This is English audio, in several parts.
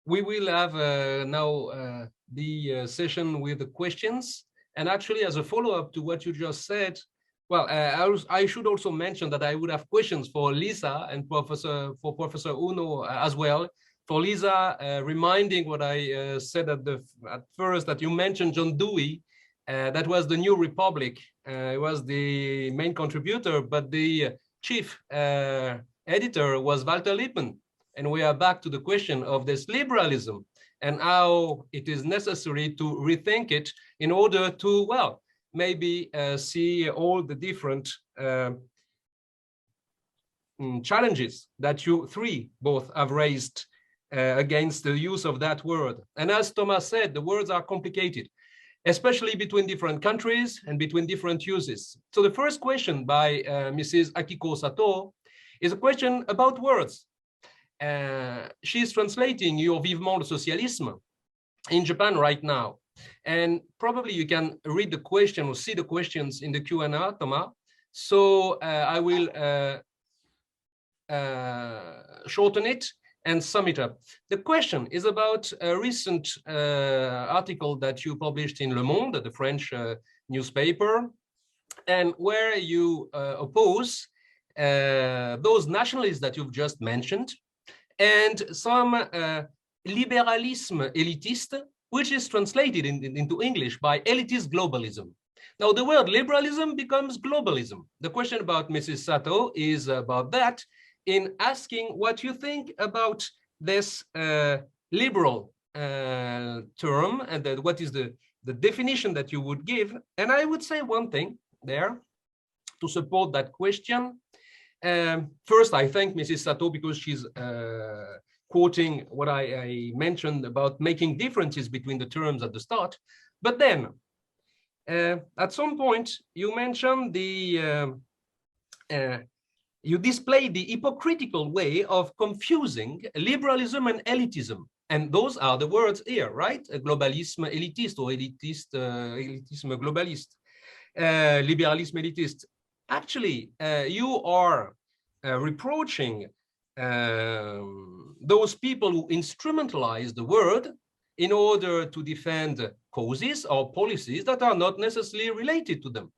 we will have now the session with the questions. And actually, as a follow-up to what you just said, well, I should also mention that I would have questions for Lisa and Professor Uno as well. For Lisa, reminding what I said at first, that you mentioned John Dewey, that was the New Republic. It was the main contributor, but the chief editor was Walter Lippmann. And we are back to the question of this liberalism and how it is necessary to rethink it in order to, well, maybe see all the different challenges that you three both have raised against the use of that word. And as Thomas said, the words are complicated, especially between different countries and between different uses. So the first question by Mrs. Akiko Sato is a question about words. She's translating your Vivement le Socialisme in Japan right now. And probably you can read the question or see the questions in the Q&A, Thomas. So I will shorten it and sum it up. The question is about a recent article that you published in Le Monde, the French newspaper, and where you oppose those nationalists that you've just mentioned, and some libéralisme élitiste, which is translated into English by elitist globalism. Now, the word liberalism becomes globalism. The question about Mrs. Sato is about that, in asking what you think about this liberal term, and what is the definition that you would give. And I would say one thing there to support that question. First, I thank Mrs. Sato because she's quoting what I mentioned about making differences between the terms at the start. But then, at some point, you mentioned you displayed the hypocritical way of confusing liberalism and elitism. And those are the words here, right? Globalisme élitiste or élitisme globaliste, libéralisme élitiste. Actually, you are reproaching those people who instrumentalize the word in order to defend causes or policies that are not necessarily related to them.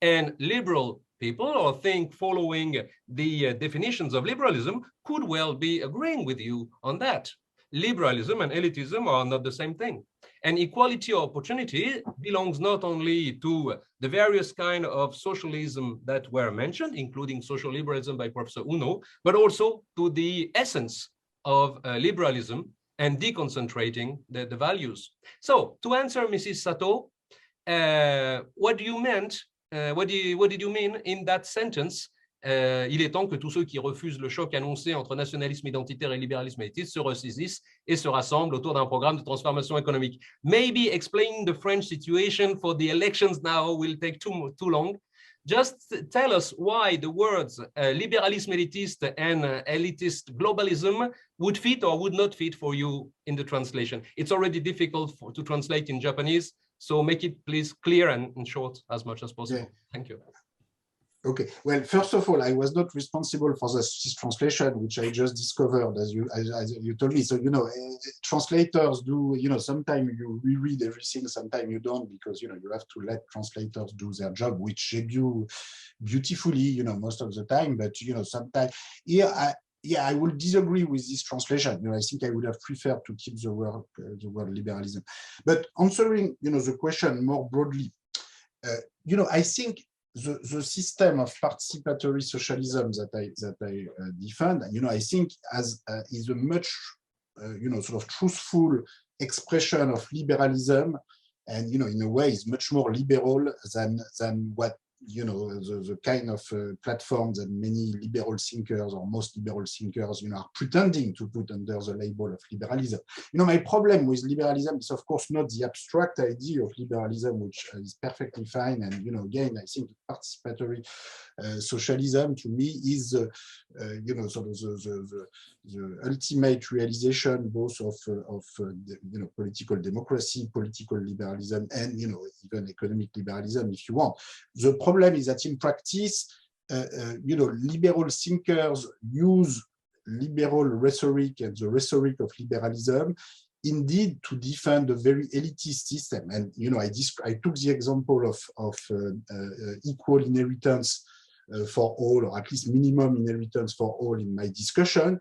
And liberal people, or think following the definitions of liberalism, could well be agreeing with you on that. Liberalism and elitism are not the same thing. And equality of opportunity belongs not only to the various kind of socialism that were mentioned, including social liberalism by Professor Uno, but also to the essence of liberalism and deconcentrating the values. So to answer Mrs. Sato, what do you meant? What did you mean in that sentence? Il est temps que tous ceux qui refusent le choc annoncé entre nationalisme identitaire et libéralisme élitiste se ressaisissent et se rassemblent autour d'un programme de transformation économique. Maybe explaining the French situation for the elections now will take too long. Just tell us why the words libéralisme élitiste and elitist globalism would fit or would not fit for you in the translation. It's already difficult to translate in Japanese, so make it please clear and short as much as possible. Yeah. Thank you. Okay, well, first of all, I was not responsible for this translation, which I just discovered, as you told me. So, you know, translators do, you know, sometimes you reread everything, sometimes you don't, because, you know, you have to let translators do their job, which they do beautifully, you know, most of the time. But, you know, sometimes, I would disagree with this translation. You know, I think I would have preferred to keep the word liberalism. But answering, you know, the question more broadly, you know, I think the system of participatory socialism that I defend, you know, I think is a much, you know, sort of truthful expression of liberalism, and, you know, in a way is much more liberal than what, you know, the kind of platform that many liberal thinkers, or most liberal thinkers, you know, are pretending to put under the label of liberalism. You know, my problem with liberalism is, of course, not the abstract idea of liberalism, which is perfectly fine. And, you know, again, I think participatory socialism, to me, is, you know, sort of the ultimate realization both of you know, political democracy, political liberalism, and, you know, even economic liberalism, if you want. The problem is that in practice, you know, liberal thinkers use liberal rhetoric and the rhetoric of liberalism, indeed to defend a very elitist system. And I took the example of equal inheritance for all, or at least minimum inheritance for all in my discussion.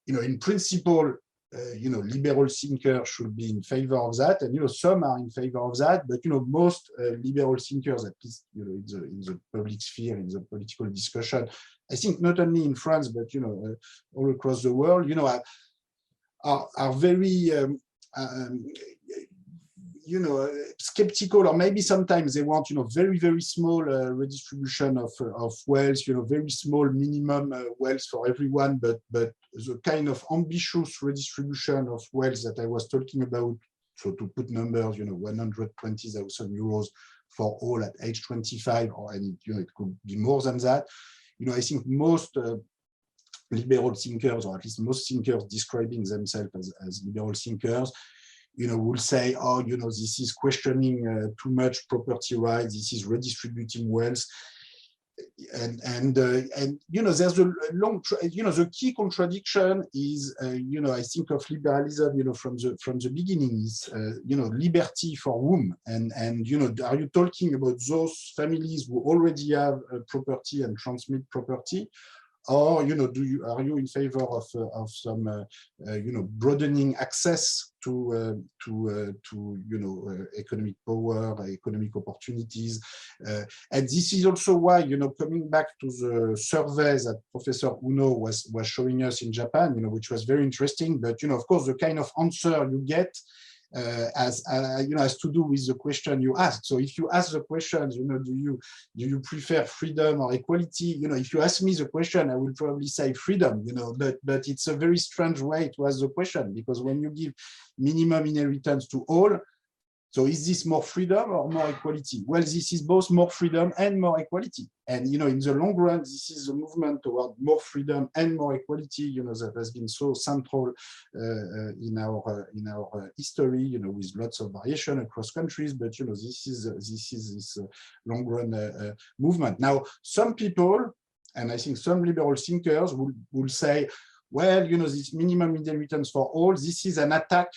In principle, liberal thinkers should be in favor of that, and some are in favor of that, but most liberal thinkers, at least in the public sphere, in the political discussion, I think not only in France but all across the world, are very skeptical, or maybe sometimes they want very, very small redistribution of wealth, very small minimum wealth for everyone, but the kind of ambitious redistribution of wealth that I was talking about, so to put numbers, 120,000 euros for all at age 25, and it could be more than that. I think most liberal thinkers, or at least most thinkers describing themselves as liberal thinkers, will say, oh, this is questioning too much property rights, this is redistributing wealth. And there's a long, the key contradiction is, I think of liberalism, from the beginning is, liberty for whom? And are you talking about those families who already have property and transmit property? Or, are you in favor of some, broadening access to economic power, economic opportunities? And this is also why, coming back to the surveys that Professor Uno was showing us in Japan, which was very interesting. But, of course, the kind of answer you get has to do with the question you ask. So if you ask the questions, do you prefer freedom or equality? If you ask me the question, I will probably say freedom, but it's a very strange way to ask the question, because when you give minimum inheritance to all, so is this more freedom or more equality? Well, this is both more freedom and more equality. And, in the long run, this is a movement toward more freedom and more equality, that has been so central in our history, with lots of variation across countries. But, this is this long run movement. Now, some people, and I think some liberal thinkers will say, well, this minimum inheritance for all, this is an attack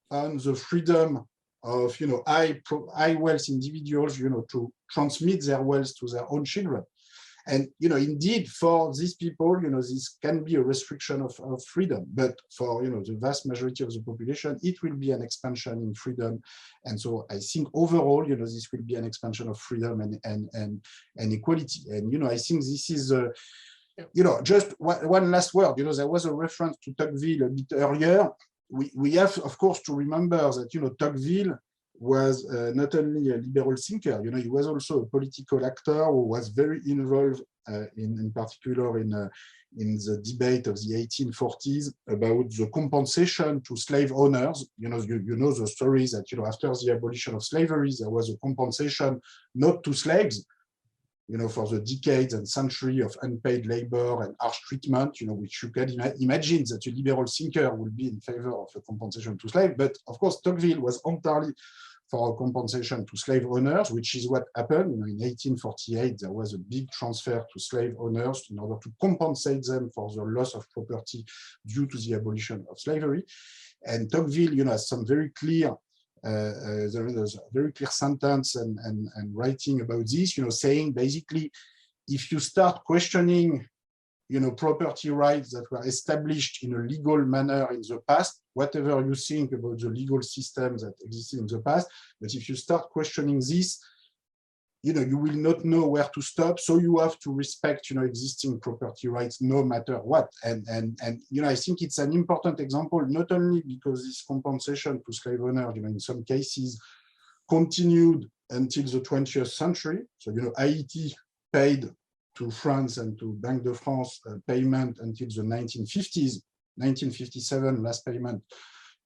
on the freedom of high wealth individuals, to transmit their wealth to their own children. And indeed, for these people, this can be a restriction of freedom. But for the vast majority of the population, it will be an expansion in freedom. And so I think overall, this will be an expansion of freedom and equality. And I think this is just one last word. There was a reference to Tocqueville a bit earlier. We have, of course, to remember that Tocqueville was not only a liberal thinker, he was also a political actor who was very involved, in particular in the debate of the 1840s about the compensation to slave owners. You know the stories that after the abolition of slavery, there was a compensation not to slaves, for the decades and centuries of unpaid labor and harsh treatment, which you can imagine that a liberal thinker would be in favor of a compensation to slaves. But of course, Tocqueville was entirely for a compensation to slave owners, which is what happened. In 1848, there was a big transfer to slave owners in order to compensate them for the loss of property due to the abolition of slavery. And Tocqueville, has some very clear there's a very clear sentence and writing about this, saying basically, if you start questioning, property rights that were established in a legal manner in the past, whatever you think about the legal systems that existed in the past, but if you start questioning this, you will not know where to stop. So you have to respect, existing property rights no matter what. And I think it's an important example, not only because this compensation to slave owners, in some cases continued until the 20th century. So, Haiti paid to France and to Banque de France payment until the 1950s, 1957, last payment,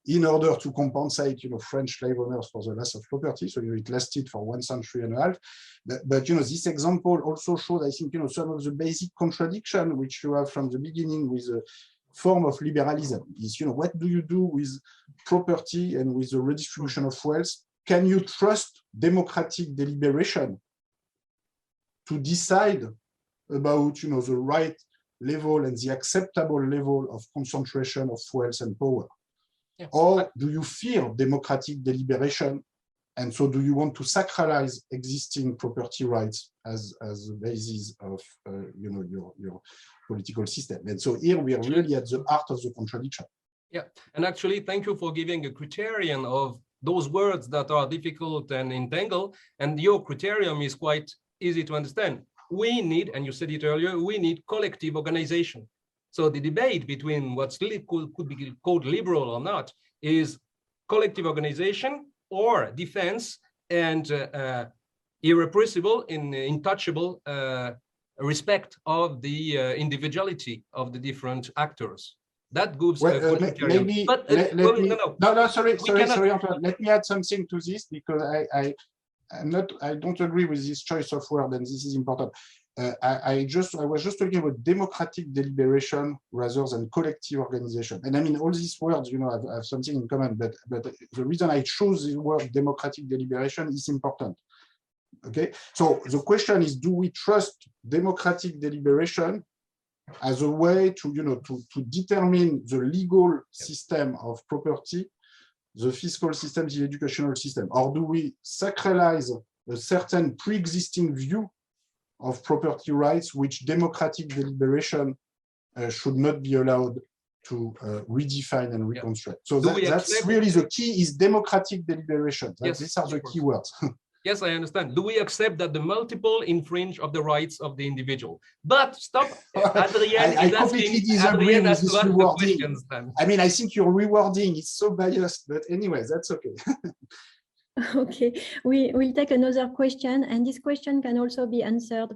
in order to compensate, French slave owners for the loss of property. So it lasted for 1.5 centuries. But this example also showed, I think, some of the basic contradiction which you have from the beginning with a form of liberalism. Is, what do you do with property and with the redistribution of wealth? Can you trust democratic deliberation to decide about, the right level and the acceptable level of concentration of wealth and power? Yeah. Or do you fear democratic deliberation? And so do you want to sacralize existing property rights as the basis of your political system? And so here we are really at the heart of the contradiction. Yeah, and actually, thank you for giving a criterion of those words that are difficult and entangled. And your criterion is quite easy to understand. We need, and you said it earlier, we need collective organization. So the debate between what's could be called liberal or not is collective organization or defense and irrepressible, intouchable respect of the individuality of the different actors. That gives maybe. But sorry, Antoine. Let me add something to this, because I don't agree with this choice of word, and this is important. I was just talking about democratic deliberation rather than collective organization. And I mean, all these words, have something in common, but the reason I chose the word democratic deliberation is important. Okay, so the question is, do we trust democratic deliberation as a way to determine the legal system of property, the fiscal system, the educational system, or do we sacralize a certain pre-existing view of property rights, which democratic deliberation should not be allowed to redefine and reconstruct? So that's really the key, is democratic deliberation. These are the key words. Yes, I understand. Do we accept that the multiple infringe of the rights of the individual? But stop. Adrien I completely disagree with this rewarding. I mean, I think your rewarding is so biased, but anyway, that's okay. Okay, we will take another question, and this question can also be answered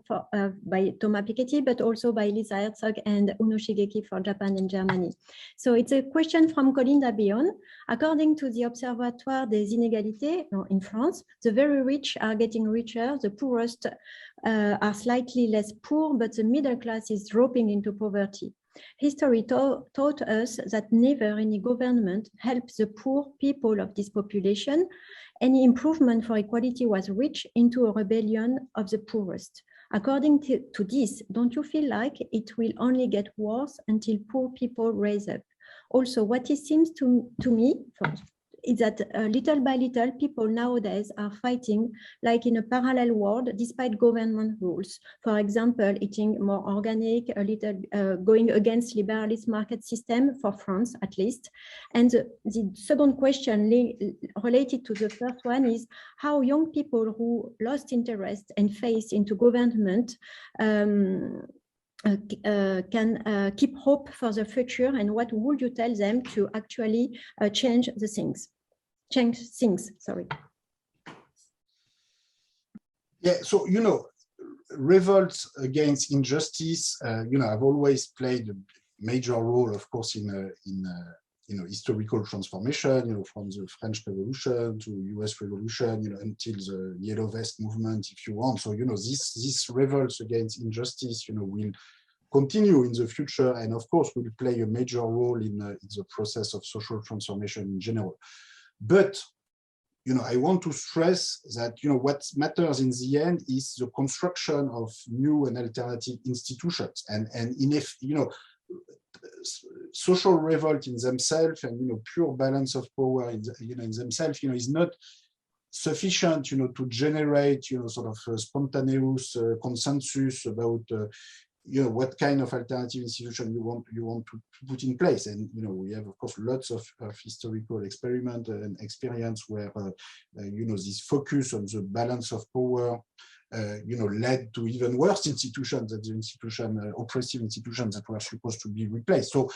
by Thomas Piketty, but also by Lisa Herzog and Uno Shigeki for Japan and Germany. So it's a question from Colin Dabion. According to the Observatoire des Inégalités in France, the very rich are getting richer, the poorest are slightly less poor, but the middle class is dropping into poverty. History taught us that never any government helps the poor people of this population. Any improvement for equality was reached into a rebellion of the poorest. According to this, don't you feel like it will only get worse until poor people rise up? Also, what it seems to me is that little by little, people nowadays are fighting like in a parallel world, despite government rules. For example, eating more organic, a little going against liberalist market system for France, at least. And the second question related to the first one is how young people who lost interest and faith into government can keep hope for the future, and what would you tell them to actually change things? Sorry. Yeah, so revolts against injustice, have always played a major role, of course, in historical transformation, from the French Revolution to US Revolution, until the Yellow Vest movement, if you want. So, this revolts against injustice, will continue in the future, and of course will play a major role in the process of social transformation in general. But I want to stress that what matters in the end is the construction of new and alternative institutions, and social revolt in themselves and pure balance of power in themselves is not sufficient to generate sort of a spontaneous consensus about what kind of alternative institution you want to put in place. And we have, of course, lots of historical experiment and experience where this focus on the balance of power led to even worse institutions than the oppressive institutions that were supposed to be replaced. So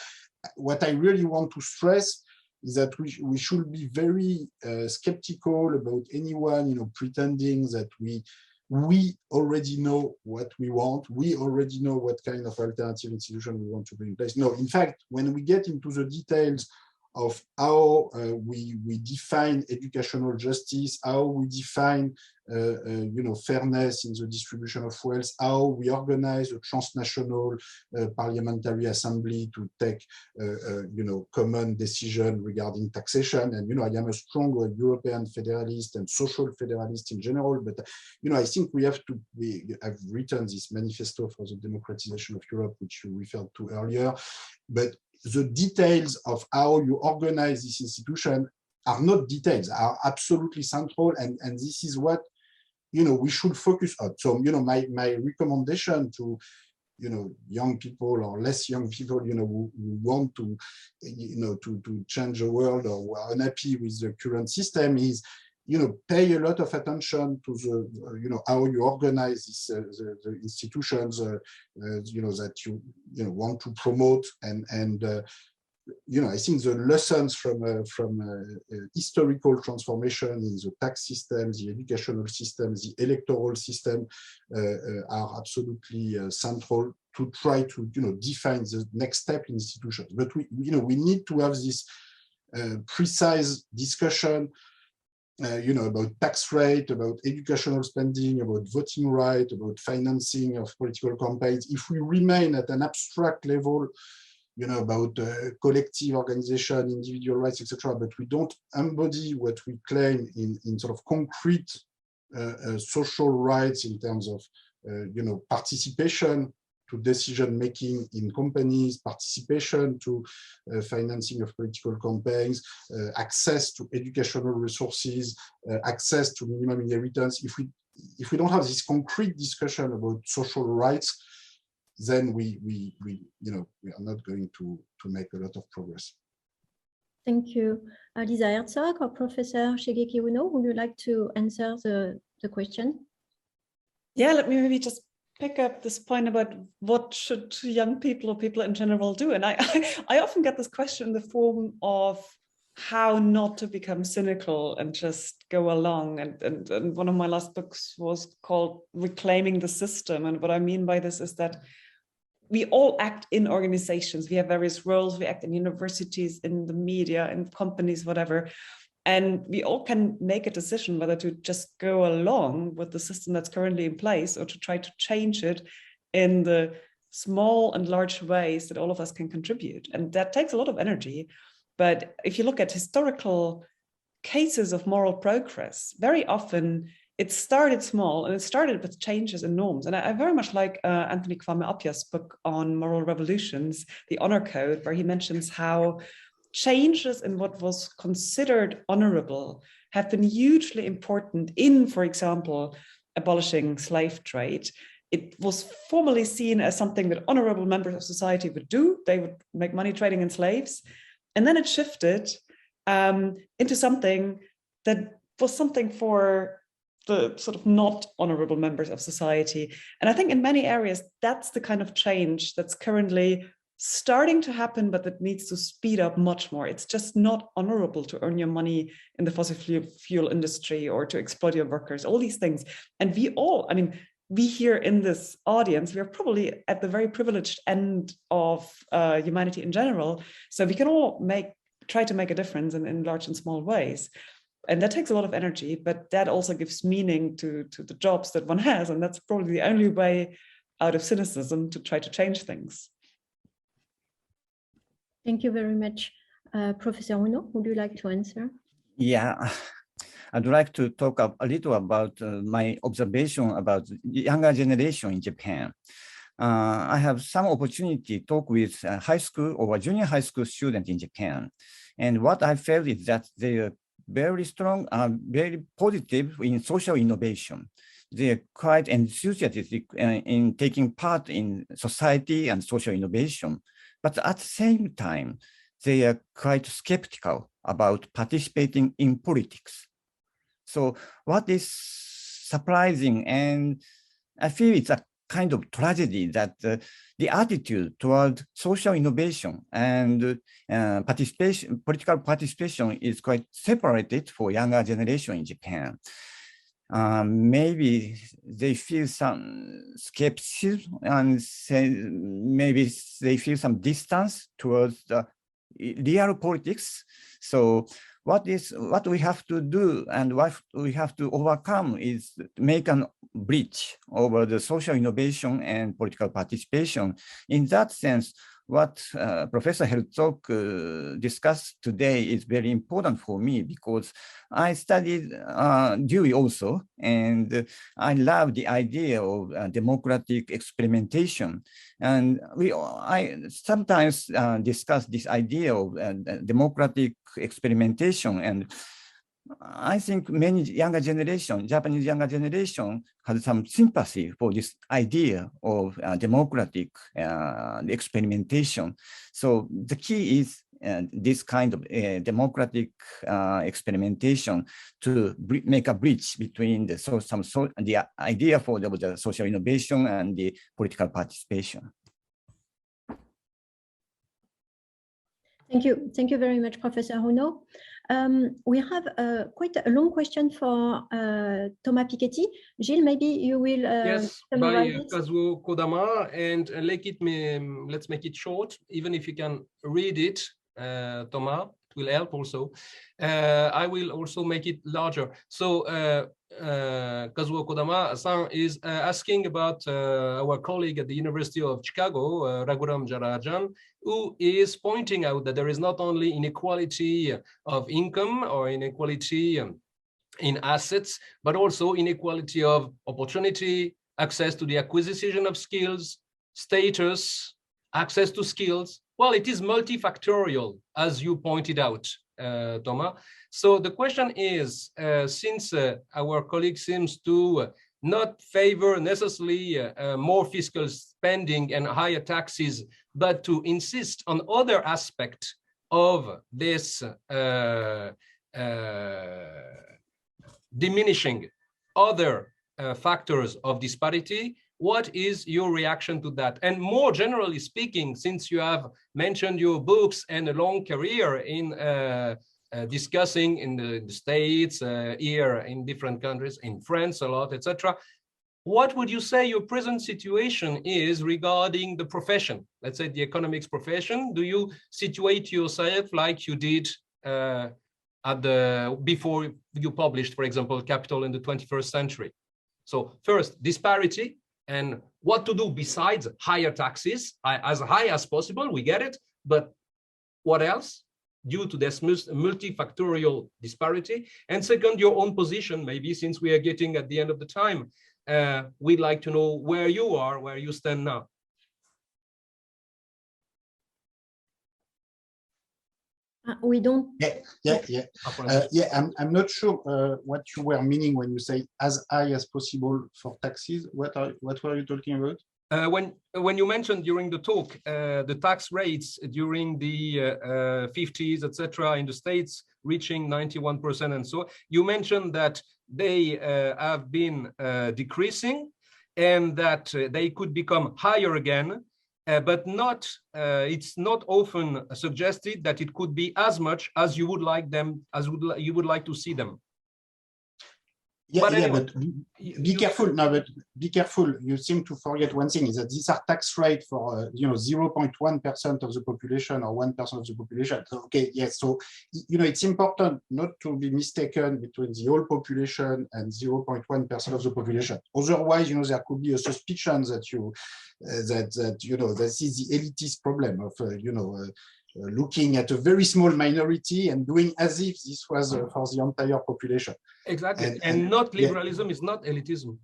what I really want to stress is that we should be very skeptical about anyone pretending that we already know what we want. We already know what kind of alternative institution we want to put in place. No, in fact, when we get into the details of how we define educational justice, how we define fairness in the distribution of wealth, how we organize a transnational parliamentary assembly to take common decision regarding taxation. And I am a strong European federalist and social federalist in general, but I think we have written this manifesto for the democratization of Europe, which you referred to earlier, but the details of how you organize this institution are not details, are absolutely central, and this is what we should focus on. So my recommendation to young people or less young people who want to to change the world or who are unhappy with the current system is pay a lot of attention to the how you organize this, the institutions that you want to promote, and I think the lessons from historical transformation in the tax system, the educational system, the electoral system are absolutely central to try to define the next step in institutions. But we need to have this precise discussion about tax rate, about educational spending, about voting right, about financing of political campaigns. If we remain at an abstract level, about collective organization, individual rights, etc., but we don't embody what we claim in sort of concrete social rights in terms of participation to decision-making in companies, participation to financing of political campaigns, access to educational resources, access to minimum inheritance. If we don't have this concrete discussion about social rights, then we are not going to make a lot of progress. Thank you. Lisa Herzog or Professor Shigeki Uno, would you like to answer the question? Yeah, let me maybe just pick up this point about what should young people or people in general do. And I often get this question in the form of how not to become cynical and just go along. And one of my last books was called Reclaiming the System. And what I mean by this is that we all act in organizations. We have various roles. We act in universities, in the media, in companies, whatever. And we all can make a decision whether to just go along with the system that's currently in place or to try to change it in the small and large ways that all of us can contribute. And that takes a lot of energy. But if you look at historical cases of moral progress, very often it started small and it started with changes in norms. And I very much like Anthony Kwame Appiah's book on moral revolutions, The Honor Code, where he mentions how changes in what was considered honorable have been hugely important in, for example, abolishing slave trade. It was formerly seen as something that honorable members of society would do. They would make money trading in slaves. And then it shifted into something that was something for the sort of not honorable members of society. And I think in many areas, that's the kind of change that's currently starting to happen, but that needs to speed up much more. It's just not honorable to earn your money in the fossil fuel industry or to exploit your workers, all these things. And we all, I mean, we here in this audience, we are probably at the very privileged end of humanity in general. So we can all try to make a difference in large and small ways. And that takes a lot of energy, but that also gives meaning to the jobs that one has. And that's probably the only way out of cynicism to try to change things. Thank you very much. Professor Uno, would you like to answer? Yeah, I'd like to talk a little about my observation about the younger generation in Japan. I have some opportunity to talk with high school or junior high school students in Japan. And what I felt is that they are very strong, very positive in social innovation. They are quite enthusiastic in taking part in society and social innovation. But at the same time, they are quite skeptical about participating in politics. So what is surprising, and I feel it's a kind of tragedy that the attitude toward social innovation and political participation is quite separated for younger generation in Japan. Maybe they feel some skepticism and maybe they feel some distance towards the real politics. So what we have to do and what we have to overcome is make a bridge over the social innovation and political participation. In that sense, what Professor Herzog discussed today is very important for me because I studied Dewey also, and I love the idea of democratic experimentation. And I sometimes discuss this idea of democratic experimentation, and I think many younger generation, Japanese younger generation, has some sympathy for this idea of democratic experimentation. So the key is this kind of democratic experimentation to make a bridge between the idea for the social innovation and the political participation. Thank you very much, Professor Huno. We have quite a long question for Thomas Piketty. Gilles, maybe you will yes, summarize by it. Kazuo Kodama, and let's make it short, even if you can read it, Thomas, it will help also. I will also make it larger. So Kazuo Kodama-san is asking about our colleague at the University of Chicago, Raghuram Jarajan, who is pointing out that there is not only inequality of income or inequality in assets, but also inequality of opportunity, access to the acquisition of skills, status, access to skills. Well, it is multifactorial, as you pointed out, Thomas. So the question is, since our colleague seems to not favor necessarily more fiscal spending and higher taxes, but to insist on other aspects of this diminishing other factors of disparity, what is your reaction to that? And more generally speaking, since you have mentioned your books and a long career in discussing in the States, here in different countries, in France a lot, etc., what would you say your present situation is regarding the profession, let's say the economics profession? Do you situate yourself like you did before you published, for example, Capital in the 21st Century? So first, disparity, and what to do besides higher taxes, as high as possible, we get it, but what else due to this multifactorial disparity? And second, your own position, maybe since we are getting at the end of the time, we'd like to know where you are, where you stand now. We don't. I'm not sure what you were meaning when you say as high as possible for taxes. What were you talking about? When you mentioned during the talk the tax rates during the 50s, etc., in the States reaching 91%, and so you mentioned that they have been decreasing and that they could become higher again. But not, it's not often suggested that it could be as much as you would like them, you would like to see them. But be careful. No, but be careful. You seem to forget one thing: is that these are tax rate for 0.1% of the population or 1% of the population. So, okay, yes. So it's important not to be mistaken between the whole population and 0.1% of the population. Otherwise, there could be a suspicion that this is the elitist problem of looking at a very small minority and doing as if this was for the entire population. Exactly, and not liberalism is not elitism.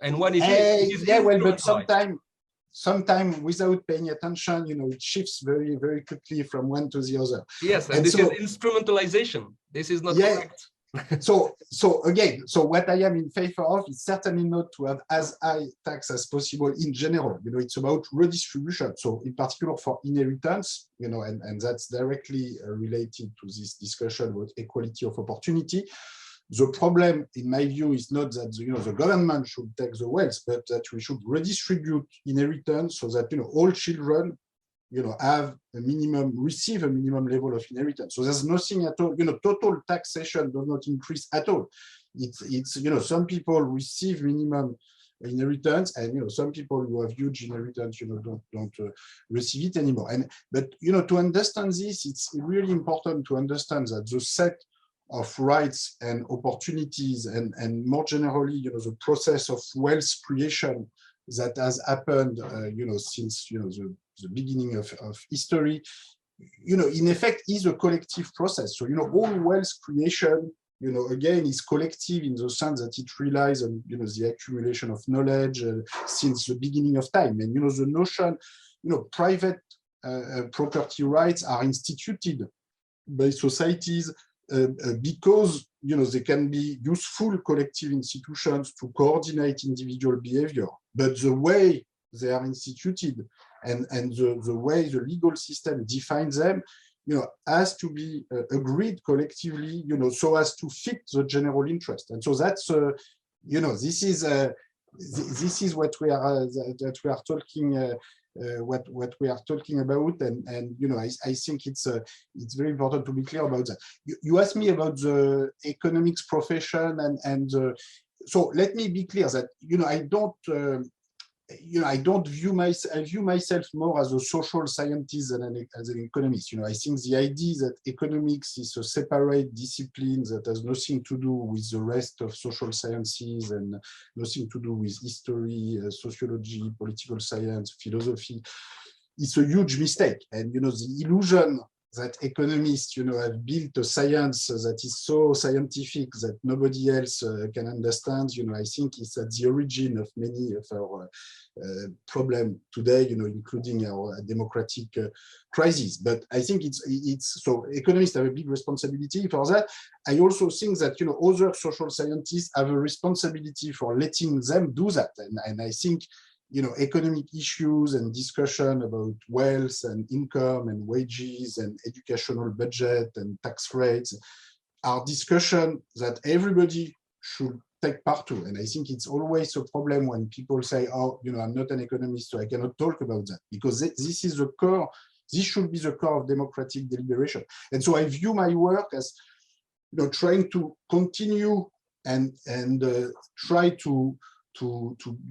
And what it is but sometimes without paying attention, it shifts very, very quickly from one to the other. Yes, and this is instrumentalization. This is not correct. So what I am in favor of is certainly not to have as high tax as possible in general. It's about redistribution. So in particular for inheritance, and that's directly related to this discussion about equality of opportunity. The problem, in my view, is not that the government should take the wealth, but that we should redistribute inheritance so that all children receive a minimum level of inheritance. So there's nothing at all, total taxation does not increase at all. It's some people receive minimum inheritance, and some people who have huge inheritance don't receive it anymore. But to understand this, it's really important to understand that the set of rights and opportunities and more generally the process of wealth creation that has happened since the beginning of history, in effect is a collective process. So all wealth creation again is collective in the sense that it relies on the accumulation of knowledge since the beginning of time. And the notion private property rights are instituted by societies because they can be useful collective institutions to coordinate individual behavior, but the way they are instituted and the way the legal system defines them has to be agreed collectively so as to fit the general interest. And so that's this is what we are talking what we are talking about, and I think it's very important to be clear about that. You asked me about the economics profession, and so let me be clear that I don't view myself. I view myself more as a social scientist than as an economist. I think the idea that economics is a separate discipline that has nothing to do with the rest of social sciences and nothing to do with history, sociology, political science, philosophy, it's a huge mistake. And the illusion that economists, have built a science that is so scientific that nobody else can understand, I think is at the origin of many of our problems today, including our democratic crisis. But I think it's so economists have a big responsibility for that. I also think that, other social scientists have a responsibility for letting them do that. And I think, economic issues and discussion about wealth and income and wages and educational budget and tax rates are discussions that everybody should take part to. And I think it's always a problem when people say, oh, I'm not an economist, so I cannot talk about that, because this is the core, this should be the core of democratic deliberation. And so I view my work as trying to continue and try to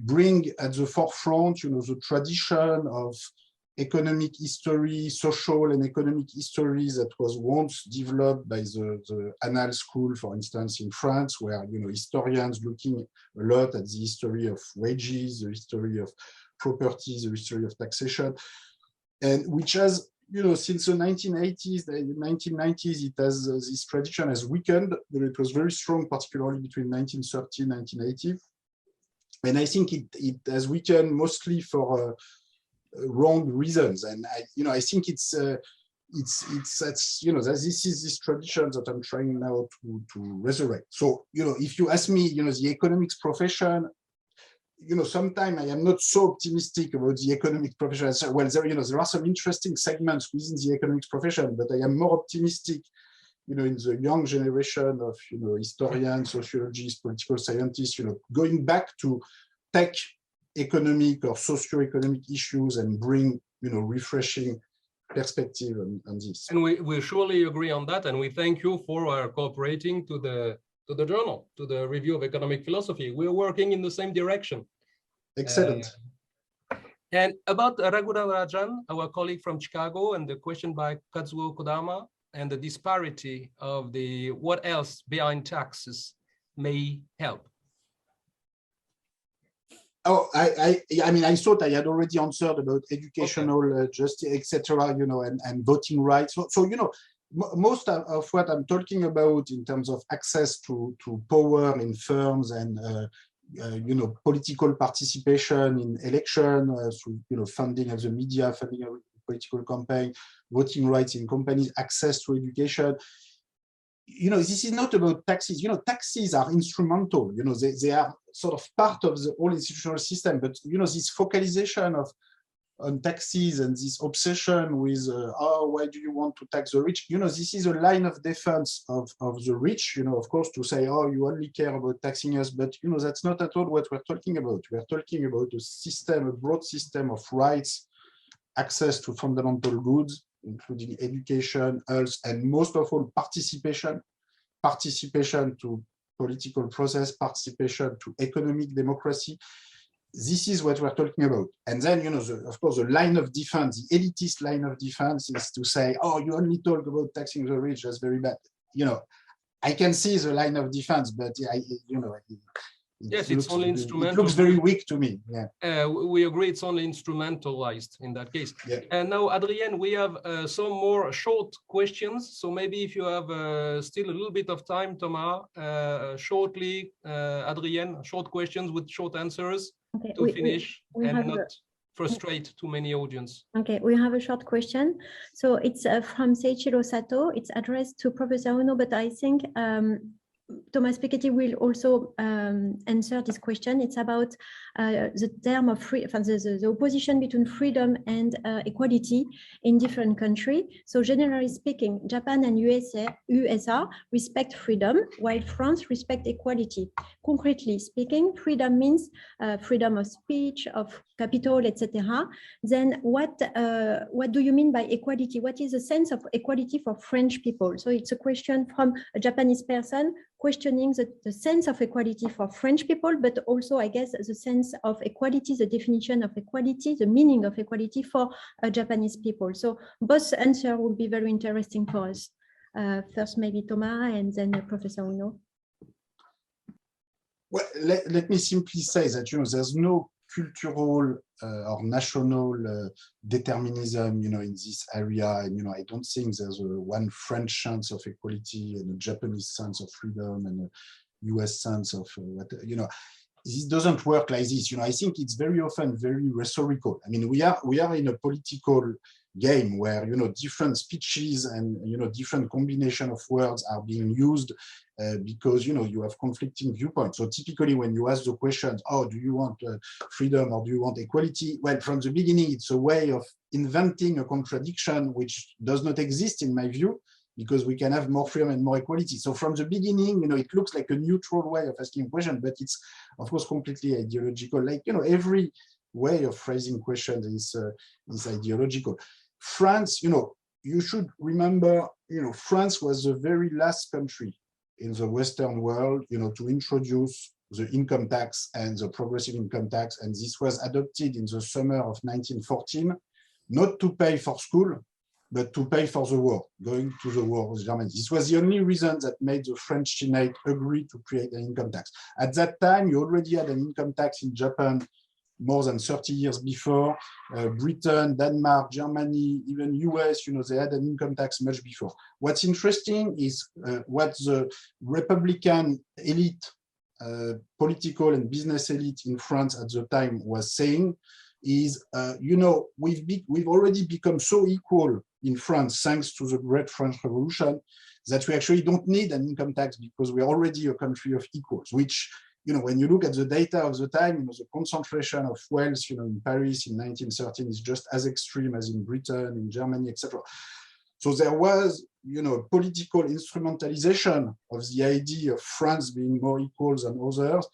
bring at the forefront, the tradition of economic history, social and economic history that was once developed by the Annales School, for instance, in France, where historians looking a lot at the history of wages, the history of property, the history of taxation, and which has since the 1980s, the 1990s, it has this tradition has weakened, but it was very strong, particularly between 1930 and 1980. And I think it has weakened mostly for wrong reasons. And I think it's this is this tradition that I'm trying now to resurrect. So if you ask me, the economics profession, sometimes I am not so optimistic about the economics profession. Well, there are some interesting segments within the economics profession, but I am more optimistic in the young generation of historians, sociologists, political scientists, going back to tech economic or socio-economic issues and bring refreshing perspective on this. And we surely agree on that, and we thank you for cooperating to the journal, to the review of economic philosophy. We're working in the same direction. Excellent. And about Raghunarajan, our colleague from Chicago, and the question by Kazuo Kodama, and the disparity of what else behind taxes may help. Oh, I mean, I thought I had already answered about educational justice, etc., and voting rights. So most of what I'm talking about in terms of access to power in firms and political participation in election, through funding of the media, funding of political campaign, voting rights in companies, access to education. This is not about taxes. Taxes are instrumental. They are sort of part of the whole institutional system. But this focalization on taxes and this obsession with why do you want to tax the rich? This is a line of defense of the rich. Of course, to say, oh, you only care about taxing us, but that's not at all what we're talking about. We're talking about a system, a broad system of rights, access to fundamental goods, including education, health, and most of all, participation to political process, participation to economic democracy. this is what we're talking about. And then, of course, the line of defense, the elitist line of defense is to say, oh, you only talk about taxing the rich, that's very bad. I can see the line of defense, but yes, it's only instrumental. It looks very weak to me. Yeah. We agree it's only instrumentalized in that case. Yeah. And now, Adrien, we have some more short questions. So maybe if you have still a little bit of time, Thomas, shortly, Adrien, short questions with short answers to finish and not frustrate too many audience. Okay, we have a short question. So it's from Seiichiro Sato. It's addressed to Professor Uno, but I think Thomas Piketty will also answer this question. It's about the term of the opposition between freedom and equality in different countries. So generally speaking, Japan and USA respect freedom, while France respect equality. Concretely speaking, freedom means freedom of speech, of capital, etc. Then what do you mean by equality? What is the sense of equality for French people? So it's a question from a Japanese person questioning the sense of equality for French people, but also, I guess, the sense of equality, the definition of equality, the meaning of equality for Japanese people. So both answers will be very interesting for us. First, maybe Thomas, and then Professor Uno. Well, let me simply say that there's no cultural or national determinism, in this area, and I don't think there's one French sense of equality and a Japanese sense of freedom and a US sense of This doesn't work like this. I think it's very often very rhetorical. I mean, we are in a political game where different speeches and different combination of words are being used because you have conflicting viewpoints. So typically when you ask the question, oh, do you want freedom or do you want equality? Well, from the beginning, it's a way of inventing a contradiction which does not exist in my view, because we can have more freedom and more equality. So from the beginning, it looks like a neutral way of asking a question, but it's of course completely ideological. Like every way of phrasing questions is ideological. France, you should remember, France was the very last country in the Western world, to introduce the income tax and the progressive income tax, and this was adopted in the summer of 1914, not to pay for school, but to pay for the war, going to the war with Germany. This was the only reason that made the French Senate agree to create an income tax. At that time, you already had an income tax in Japan more than 30 years before. Britain, Denmark, Germany, even US, they had an income tax much before. What's interesting is what the Republican elite, political and business elite in France at the time was saying is, we've already become so equal in France, thanks to the Great French Revolution, that we actually don't need an income tax because we're already a country of equals, which, when you look at the data of the time, the concentration of wealth, in Paris in 1913 is just as extreme as in Britain, in Germany, etc. So there was, political instrumentalization of the idea of France being more equal than others,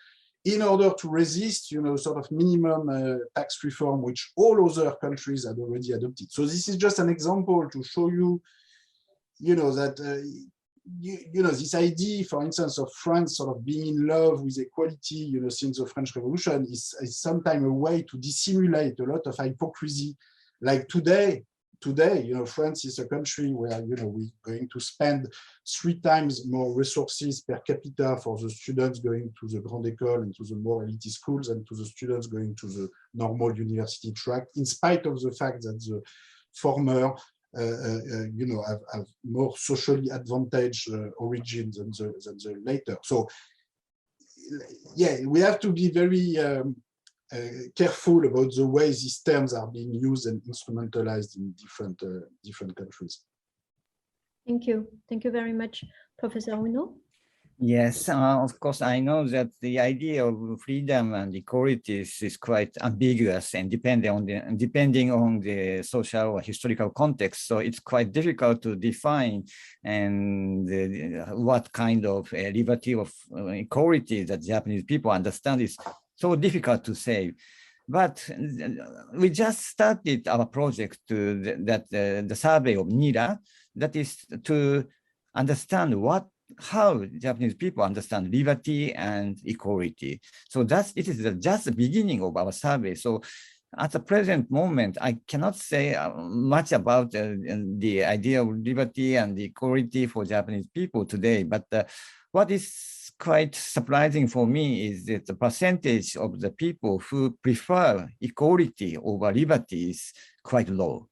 in order to resist, sort of minimum tax reform, which all other countries had already adopted. So this is just an example to show you, that, this idea, for instance, of France sort of being in love with equality, since the French Revolution is sometimes a way to dissimulate a lot of hypocrisy. Like today, France is a country where, we're going to spend 3 times more resources per capita for the students going to the Grande École and to the more elite schools and to the students going to the normal university track, in spite of the fact that the former, have more socially advantaged origins than the later. So, yeah, we have to be very careful about the way these terms are being used and instrumentalized in different countries. Thank you. Thank you very much, Professor Uno. Yes, of course, I know that the idea of freedom and equality is quite ambiguous and depending on the social or historical context. So it's quite difficult to define and what kind of liberty of equality that Japanese people understand is so difficult to say. But we just started our project the survey of NIRA, that is to understand what how Japanese people understand liberty and equality. So it is just the beginning of our survey. So at the present moment, I cannot say much about the idea of liberty and equality for Japanese people today, but what is quite surprising for me is that the percentage of the people who prefer equality over liberty is quite low.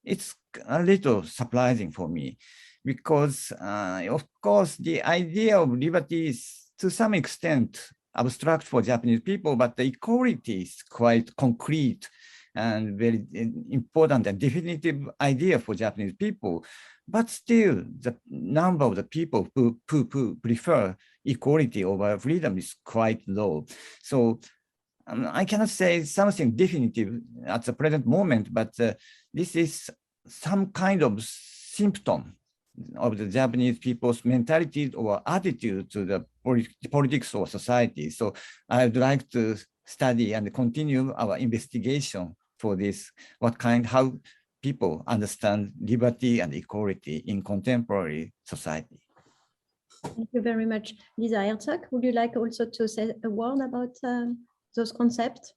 It's a little surprising for me because, of course, the idea of liberty is to some extent abstract for Japanese people, but the equality is quite concrete and very important and definitive idea for Japanese people. But still, the number of the people who prefer equality over freedom is quite low. So I cannot say something definitive at the present moment, but this is some kind of symptom of the Japanese people's mentality or attitude to the politics or society. So I would like to study and continue our investigation for this, how people understand liberty and equality in contemporary society. Thank you very much. Lisa Herzog, would you like also to say a word about those concepts?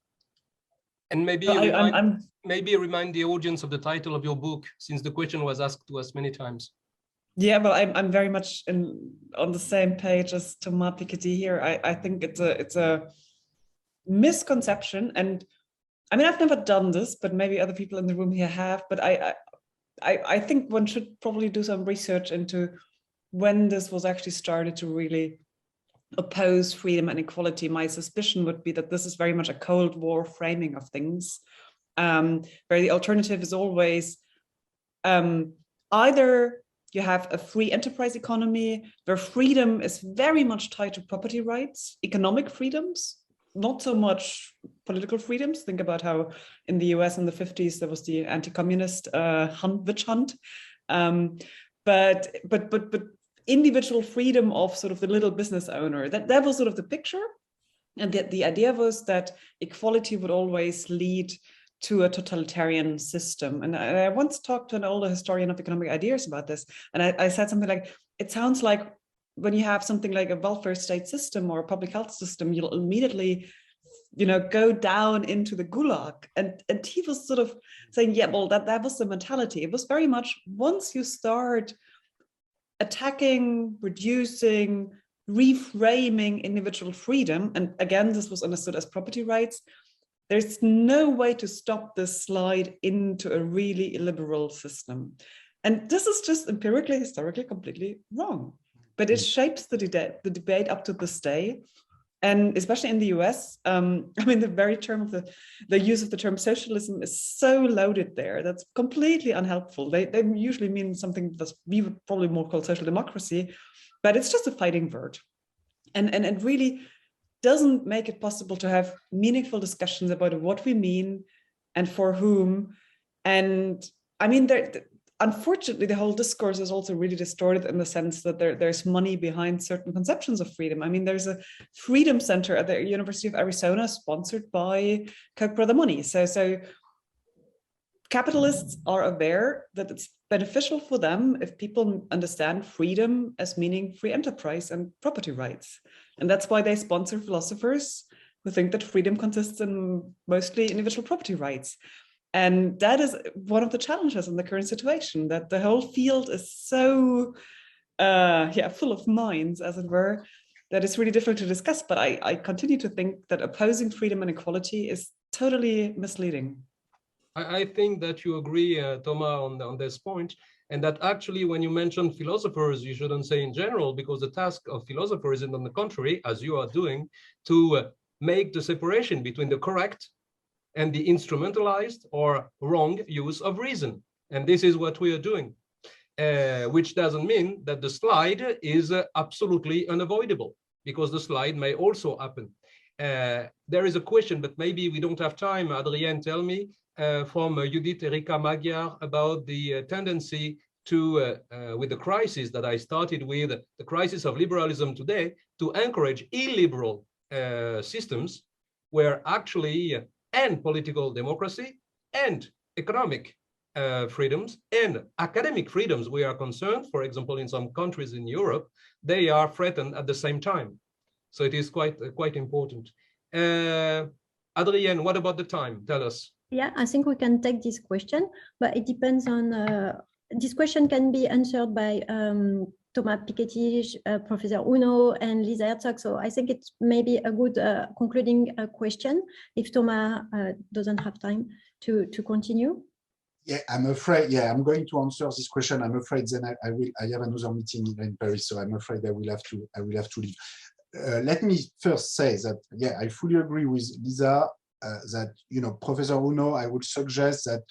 And maybe remind the audience of the title of your book, since the question was asked to us many times. Yeah, well, I'm very much on the same page as Thomas Piketty here. I think it's a misconception, and I mean, I've never done this, but maybe other people in the room here have. But I think one should probably do some research into when this was actually started to really oppose freedom and equality. My suspicion would be that this is very much a Cold War framing of things, where the alternative is always either you have a free enterprise economy where freedom is very much tied to property rights, economic freedoms, not so much political freedoms. Think about how in the US in the 50s there was the anti-communist witch hunt, but individual freedom of sort of the little business owner. That was sort of the picture, and the idea was that equality would always lead to a totalitarian system. And I once talked to an older historian of economic ideas about this, and I said something like, it sounds like when you have something like a welfare state system or a public health system, you'll immediately, go down into the gulag. And he was sort of saying, yeah, well, that was the mentality. It was very much, once you start attacking, reducing, reframing individual freedom, and again, this was understood as property rights, there's no way to stop this slide into a really illiberal system. And this is just empirically, historically, completely wrong. But it shapes the debate up to this day. And especially in the US, I mean, the very term of the use of the term socialism is so loaded there. That's completely unhelpful. They usually mean something that we would probably more call social democracy, but it's just a fighting word. And it really doesn't make it possible to have meaningful discussions about what we mean and for whom. And I mean, unfortunately, the whole discourse is also really distorted in the sense that there's money behind certain conceptions of freedom. I mean, there's a freedom center at the University of Arizona sponsored by Koch brother money. So capitalists are aware that it's beneficial for them if people understand freedom as meaning free enterprise and property rights. And that's why they sponsor philosophers who think that freedom consists in mostly individual property rights. And that is one of the challenges in the current situation, that the whole field is so full of minds, as it were, that it's really difficult to discuss. But I continue to think that opposing freedom and equality is totally misleading. I think that you agree, Thomas, on this point, and that actually when you mention philosophers, you shouldn't say in general, because the task of philosophers is, on the contrary, as you are doing, to make the separation between the correct and the instrumentalized or wrong use of reason. And this is what we are doing, which doesn't mean that the slide is absolutely unavoidable, because the slide may also happen. There is a question, but maybe we don't have time. Adrienne, tell me, from Judith Erika Magyar about the tendency to, with the crisis that I started with, the crisis of liberalism today, to encourage illiberal systems where actually and political democracy and economic freedoms and academic freedoms we are concerned, for example, in some countries in Europe, they are threatened at the same time. So it is quite important. Adrienne, what about the time? Tell us. Yeah, I think we can take this question, but it depends on, this question can be answered by Thomas Piketty, Professor Uno, and Lisa Herzog. So I think it's maybe a good concluding question if Thomas doesn't have time to continue. Yeah, I'm afraid. Yeah, I'm going to answer this question. I'm afraid then I have another meeting in Paris, so I'm afraid I will have to leave. Let me first say that, yeah, I fully agree with Lisa that, you know, Professor Uno, I would suggest that,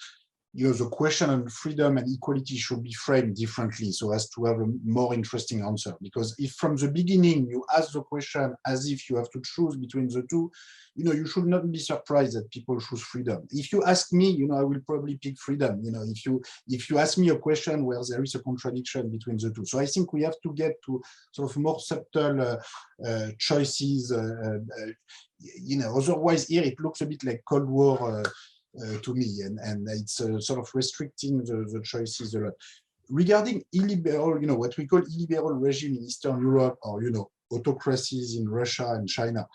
you know, the question on freedom and equality should be framed differently so as to have a more interesting answer. Because if from the beginning you ask the question as if you have to choose between the two, you know, you should not be surprised that people choose freedom. If you ask me, you know, I will probably pick freedom. You know, if you ask me a question where there is a contradiction between the two. So I think we have to get to sort of more subtle choices. You know, otherwise here it looks a bit like Cold War to me, and it's sort of restricting the choices a lot. Regarding illiberal, you know, what we call illiberal regime in Eastern Europe, or, you know, autocracies in Russia and China,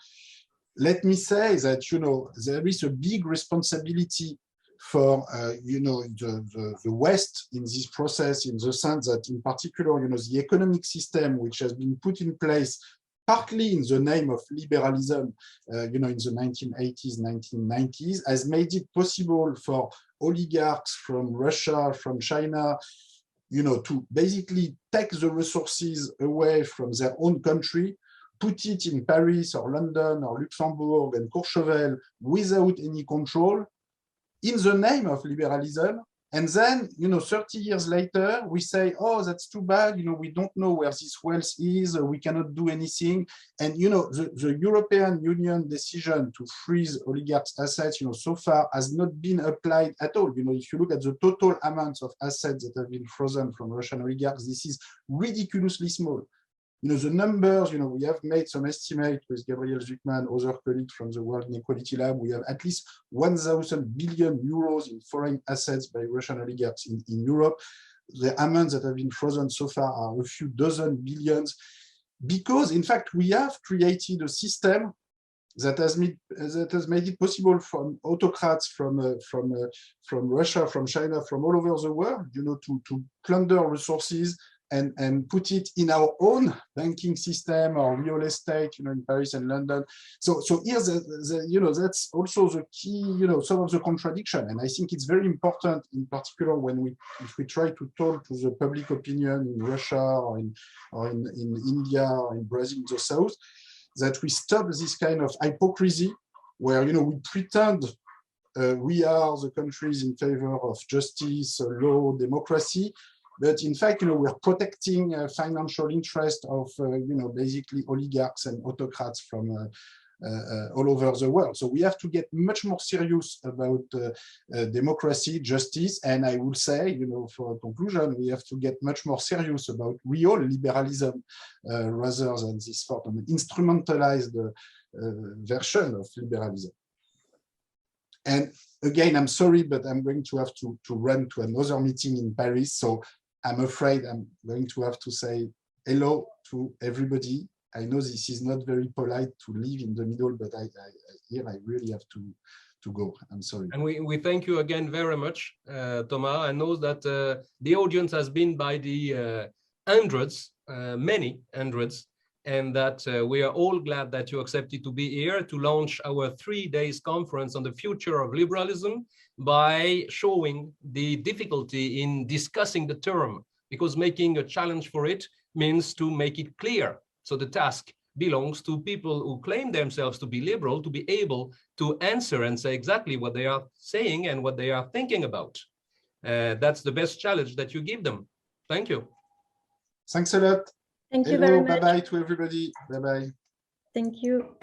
let me say that, you know, there is a big responsibility for, you know, the West in this process, in the sense that, in particular, you know, the economic system which has been put in place partly in the name of liberalism, you know, in the 1980s, 1990s, has made it possible for oligarchs from Russia, from China, you know, to basically take the resources away from their own country, put it in Paris or London or Luxembourg and Courchevel without any control in the name of liberalism. And then, you know, 30 years later, we say, oh, that's too bad. You know, we don't know where this wealth is. We cannot do anything. And, you know, the European Union decision to freeze oligarchs' assets, you know, so far has not been applied at all. You know, if you look at the total amounts of assets that have been frozen from Russian oligarchs, this is ridiculously small. You know, the numbers, you know, we have made some estimate with Gabriel Zuckman, other colleagues from the World Inequality Lab. We have at least 1,000 billion euros in foreign assets by Russian oligarchs in Europe. The amounts that have been frozen so far are a few dozen billions, because, in fact, we have created a system that has made it possible for autocrats from Russia, from China, from all over the world, you know, to plunder resources and put it in our own banking system or real estate, you know, in Paris and London. So here, you know, that's also the key, you know, some of the contradiction. And I think it's very important, in particular, if we try to talk to the public opinion in Russia or in India or in Brazil in the South, that we stop this kind of hypocrisy where, you know, we pretend we are the countries in favor of justice, law, democracy. But in fact, you know, we're protecting financial interest of, you know, basically oligarchs and autocrats from all over the world. So we have to get much more serious about democracy, justice, and I will say, you know, for a conclusion, we have to get much more serious about real liberalism rather than this sort of instrumentalized version of liberalism. And again, I'm sorry, but I'm going to have to run to another meeting in Paris. So I'm afraid I'm going to have to say hello to everybody. I know this is not very polite to leave in the middle, but here I really have to go. I'm sorry. And we thank you again very much, Thomas. I know that the audience has been by the hundreds, many hundreds, and that we are all glad that you accepted to be here to launch our 3 days conference on the future of liberalism, by showing the difficulty in discussing the term, because making a challenge for it means to make it clear. So the task belongs to people who claim themselves to be liberal, to be able to answer and say exactly what they are saying and what they are thinking about. That's the best challenge that you give them. Thank you. Thanks a lot. Thank you very much. Bye-bye to everybody. Bye-bye. Thank you.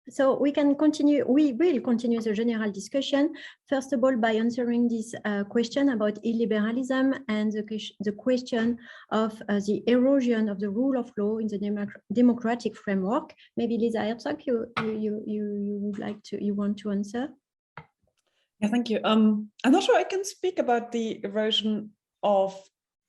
So we will continue the general discussion, first of all, by answering this question about illiberalism and the question of the erosion of the rule of law in the democratic framework. Maybe Lisa Herzog, you want to answer? Yeah, thank you. I'm not sure I can speak about the erosion of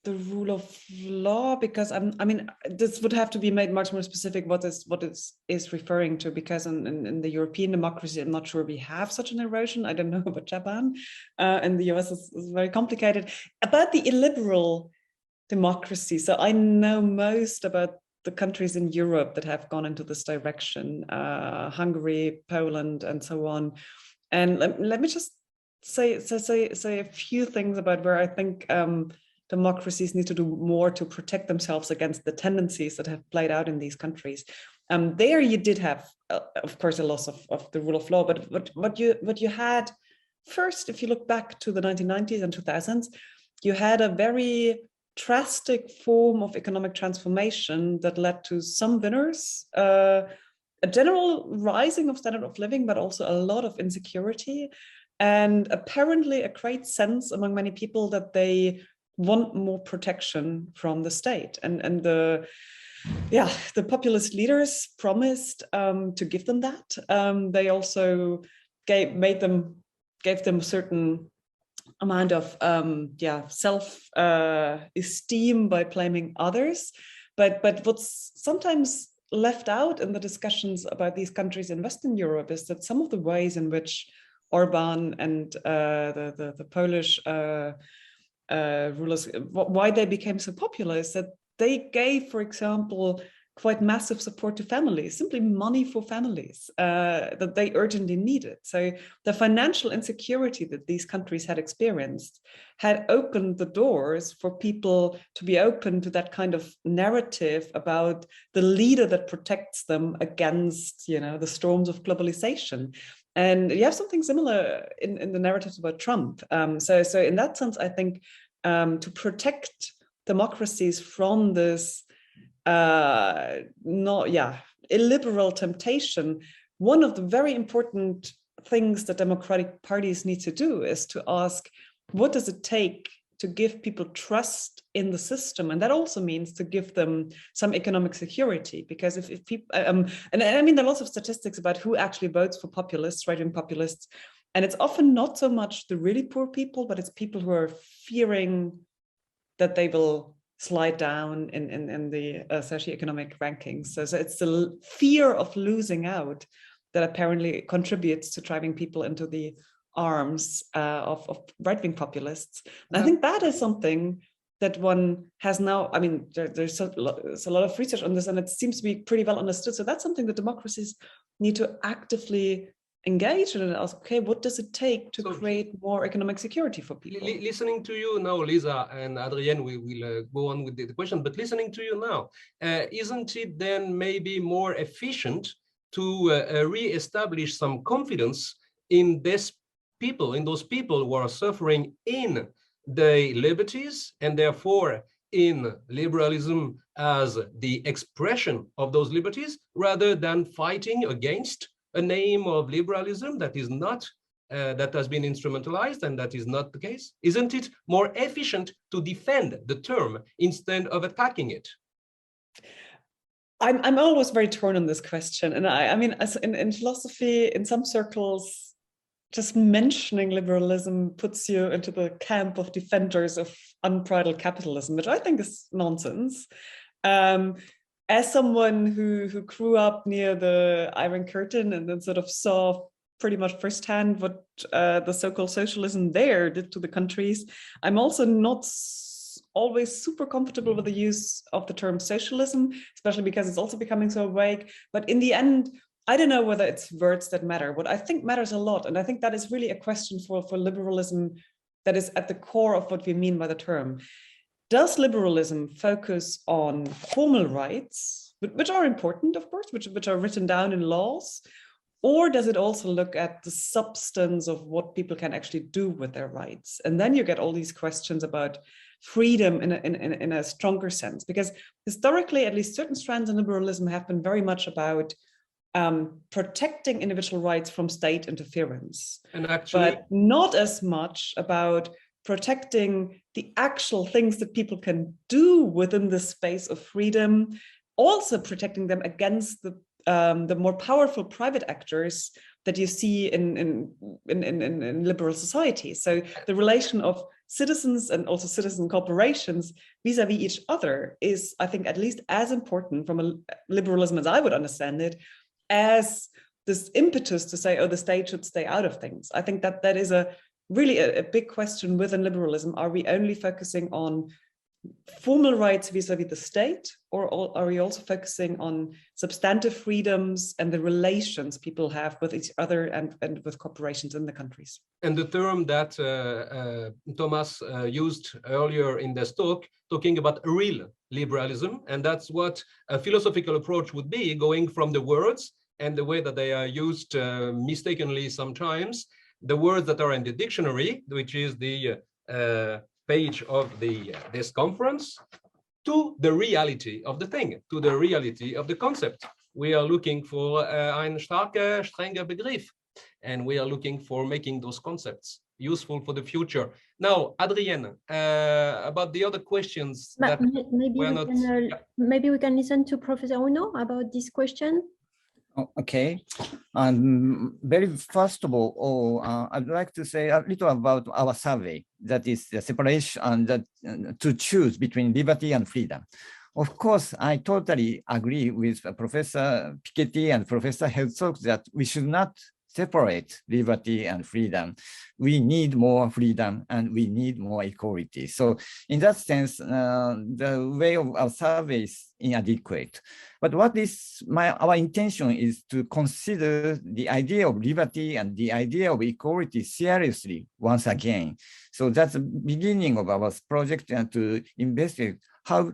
the rule of law, because I mean, this would have to be made much more specific what is referring to, because in the European democracy, I'm not sure we have such an erosion. I don't know about Japan, and the US is very complicated. About the illiberal democracy, so I know most about the countries in Europe that have gone into this direction, Hungary, Poland, and so on. And let me just say a few things about where I think democracies need to do more to protect themselves against the tendencies that have played out in these countries. There you did have, of course, a loss of the rule of law, but what you had first, if you look back to the 1990s and 2000s, you had a very drastic form of economic transformation that led to some winners, a general rising of standard of living, but also a lot of insecurity, and apparently a great sense among many people that they want more protection from the state. And the populist leaders promised to give them that. They also gave them a certain amount of self-esteem by blaming others. But what's sometimes left out in the discussions about these countries in Western Europe is that some of the ways in which Orban and the Polish rulers, why they became so popular, is that they gave, for example, quite massive support to families, simply money for families that they urgently needed. So the financial insecurity that these countries had experienced had opened the doors for people to be open to that kind of narrative about the leader that protects them against, the storms of globalization. And you have something similar in the narratives about Trump. So in that sense, I think to protect democracies from this illiberal temptation, one of the very important things that democratic parties need to do is to ask, what does it take to give people trust in the system? And that also means to give them some economic security, because if people, and I mean, there are lots of statistics about who actually votes for populists, right-wing populists, and it's often not so much the really poor people, but it's people who are fearing that they will slide down in the socioeconomic rankings. So it's the fear of losing out that apparently contributes to driving people into the arms of right-wing populists. And I think that is something that one has now, I mean, there's a lot of research on this, and it seems to be pretty well understood. So that's something that democracies need to actively engage in and ask, okay, what does it take to create more economic security for people? Listening to you now, Lisa and Adrienne, we will go on with the question, but listening to you now, isn't it then maybe more efficient to re-establish some confidence in those people who are suffering in the liberties, and therefore in liberalism as the expression of those liberties, rather than fighting against a name of liberalism that is not, that has been instrumentalized, and that is not the case? Isn't it more efficient to defend the term instead of attacking it? I'm always very torn on this question. And I mean, as in philosophy, in some circles, just mentioning liberalism puts you into the camp of defenders of unbridled capitalism, which I think is nonsense. As someone who grew up near the Iron Curtain and then sort of saw pretty much firsthand what the so-called socialism there did to the countries, I'm also not always super comfortable with the use of the term socialism, especially because it's also becoming so vague. But in the end, I don't know whether it's words that matter. What I think matters a lot, and I think that is really a question for liberalism that is at the core of what we mean by the term. Does liberalism focus on formal rights, which are important, of course, which are written down in laws, or does it also look at the substance of what people can actually do with their rights? And then you get all these questions about freedom in a stronger sense, because historically, at least certain strands in liberalism have been very much about protecting individual rights from state interference, and actually, but not as much about protecting the actual things that people can do within the space of freedom, also protecting them against the the more powerful private actors that you see in liberal society. So the relation of citizens and also citizen corporations vis-a-vis each other is, I think, at least as important from a liberalism as I would understand it, as this impetus to say, oh, the state should stay out of things. I think that that is really a big question within liberalism. Are we only focusing on formal rights vis-a-vis the state, or are we also focusing on substantive freedoms and the relations people have with each other and with corporations in the countries? And the term that Thomas used earlier in this talk, talking about real liberalism, and that's what a philosophical approach would be, going from the words and the way that they are used mistakenly sometimes, the words that are in the dictionary, which is the page of this conference, to the reality of the thing, to the reality of the concept. We are looking for ein starker, strenger Begriff, and we are looking for making those concepts useful for the future. Now, Adrienne, about the other questions but that maybe we can listen to Professor Uno about this question. Okay. Very first of all, I'd like to say a little about our survey, that is the separation that to choose between liberty and freedom. Of course, I totally agree with Professor Piketty and Professor Herzog that we should not separate liberty and freedom. We need more freedom and we need more equality. So in that sense, the way of our survey is inadequate. But what is our intention is to consider the idea of liberty and the idea of equality seriously once again. So that's the beginning of our project, and to investigate how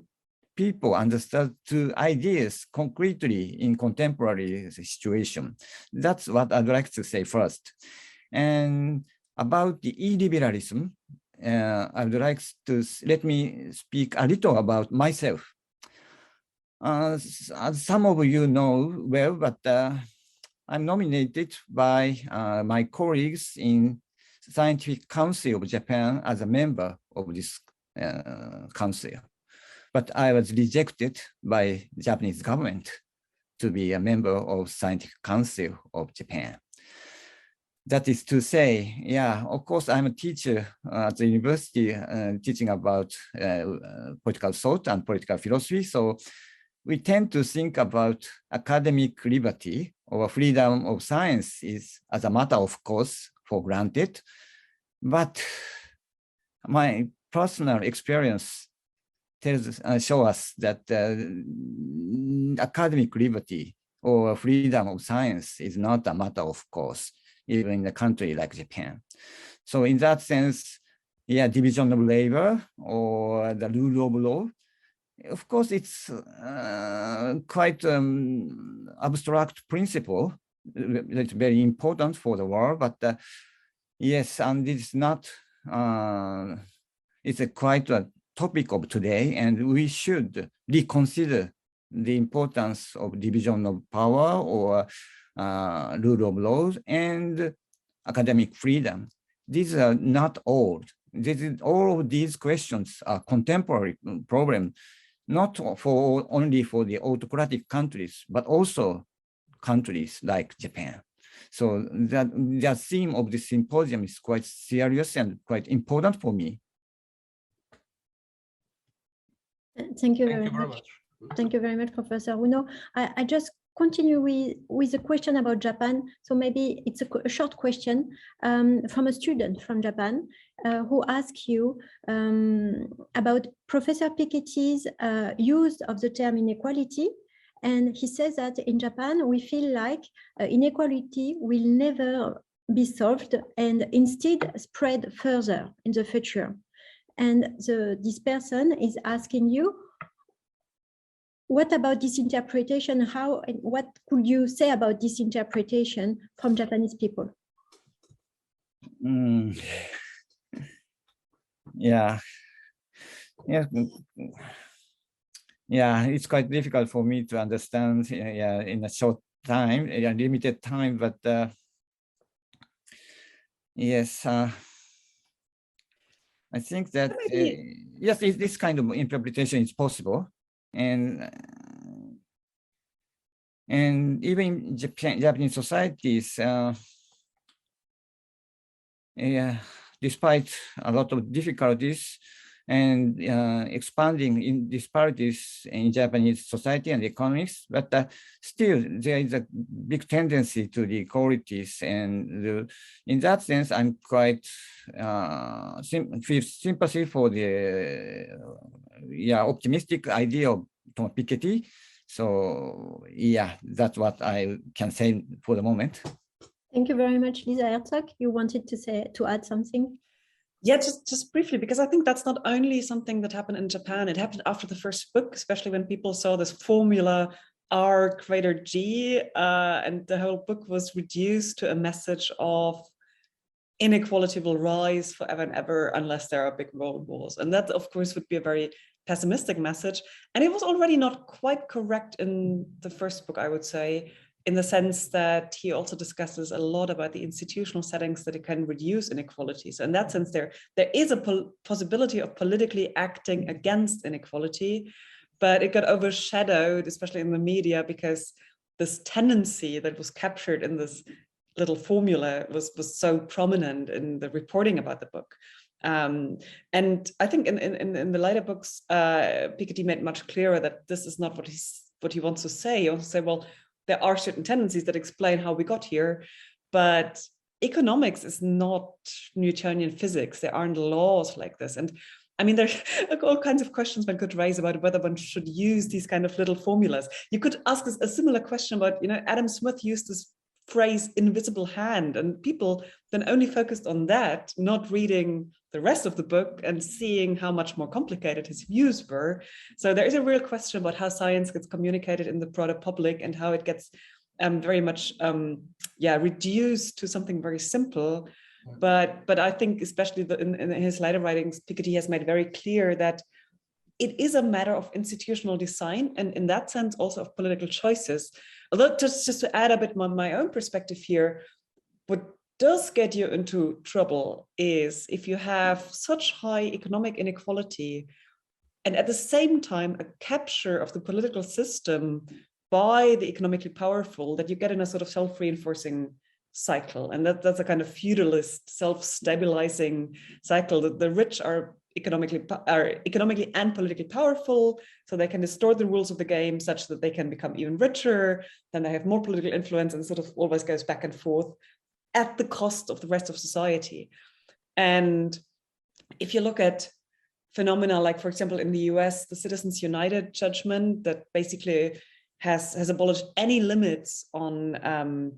people understand two ideas concretely in contemporary situation. That's what I'd like to say first. And about the illiberalism, I'd like to let me speak a little about myself. As some of you know well, but I'm nominated by my colleagues in Scientific Council of Japan as a member of this council. But I was rejected by the Japanese government to be a member of Scientific Council of Japan. That is to say, yeah, of course, I'm a teacher at the university teaching about political thought and political philosophy. So we tend to think about academic liberty or freedom of science is as a matter of course for granted. But my personal experience show us that academic liberty or freedom of science is not a matter of course, even in a country like Japan. So in that sense, yeah, division of labor or the rule of law, of course, it's quite abstract principle that's very important for the world, but yes, and it's not, it's quite a topic of today, and we should reconsider the importance of division of power or rule of law and academic freedom. These are not old. All of these questions are contemporary problem, not only for the autocratic countries, but also countries like Japan. So the theme of the symposium is quite serious and quite important for me. Thank you very much. Thank you very much, Professor Uno. I just continue with a question about Japan. So maybe it's a short question from a student from Japan who asks you about Professor Piketty's use of the term inequality. And he says that in Japan, we feel like inequality will never be solved and instead spread further in the future. And this person is asking you, what about this interpretation? How and what could you say about this interpretation from Japanese people? Yeah, it's quite difficult for me to understand in a short time, limited time, but yes. I think that, yes, this kind of interpretation is possible. And And even Japanese societies, despite a lot of difficulties and expanding in disparities in Japanese society and economics, but still there is a big tendency to the equalities. And in that sense, I'm quite feel sympathy for the optimistic idea of Thomas Piketty. So yeah, that's what I can say for the moment. Thank you very much, Lisa Herzog. You wanted to add something? Yeah, just briefly, because I think that's not only something that happened in Japan. It happened after the first book, especially when people saw this formula R greater G, and the whole book was reduced to a message of inequality will rise forever and ever unless there are big world wars. And that, of course, would be a very pessimistic message. And it was already not quite correct in the first book, I would say, in the sense that he also discusses a lot about the institutional settings that it can reduce inequalities. So in that sense, there is a possibility of politically acting against inequality, but it got overshadowed, especially in the media, because this tendency that was captured in this little formula was so prominent in the reporting about the book. And I think in the later books, Piketty made much clearer that this is not what he wants to say. He wants to say, well, there are certain tendencies that explain how we got here, but economics is not Newtonian physics. There aren't laws like this. And I mean, there's all kinds of questions one could raise about whether one should use these kind of little formulas. You could ask us a similar question about, Adam Smith used this phrase invisible hand, and people then only focused on that, not reading the rest of the book and seeing how much more complicated his views were. So there is a real question about how science gets communicated in the broader public and how it gets very much reduced to something very simple. But I think especially in his later writings, Piketty has made very clear that it is a matter of institutional design, and in that sense also of political choices. Although just to add a bit my own perspective here, what does get you into trouble is if you have such high economic inequality and at the same time a capture of the political system by the economically powerful, that you get in a sort of self-reinforcing cycle. And that's a kind of feudalist, self-stabilizing cycle. That the rich are economically and politically powerful, so they can distort the rules of the game such that they can become even richer, then they have more political influence, and sort of always goes back and forth at the cost of the rest of society. And if you look at phenomena like, for example, in the US, the Citizens United judgment that basically has abolished any limits on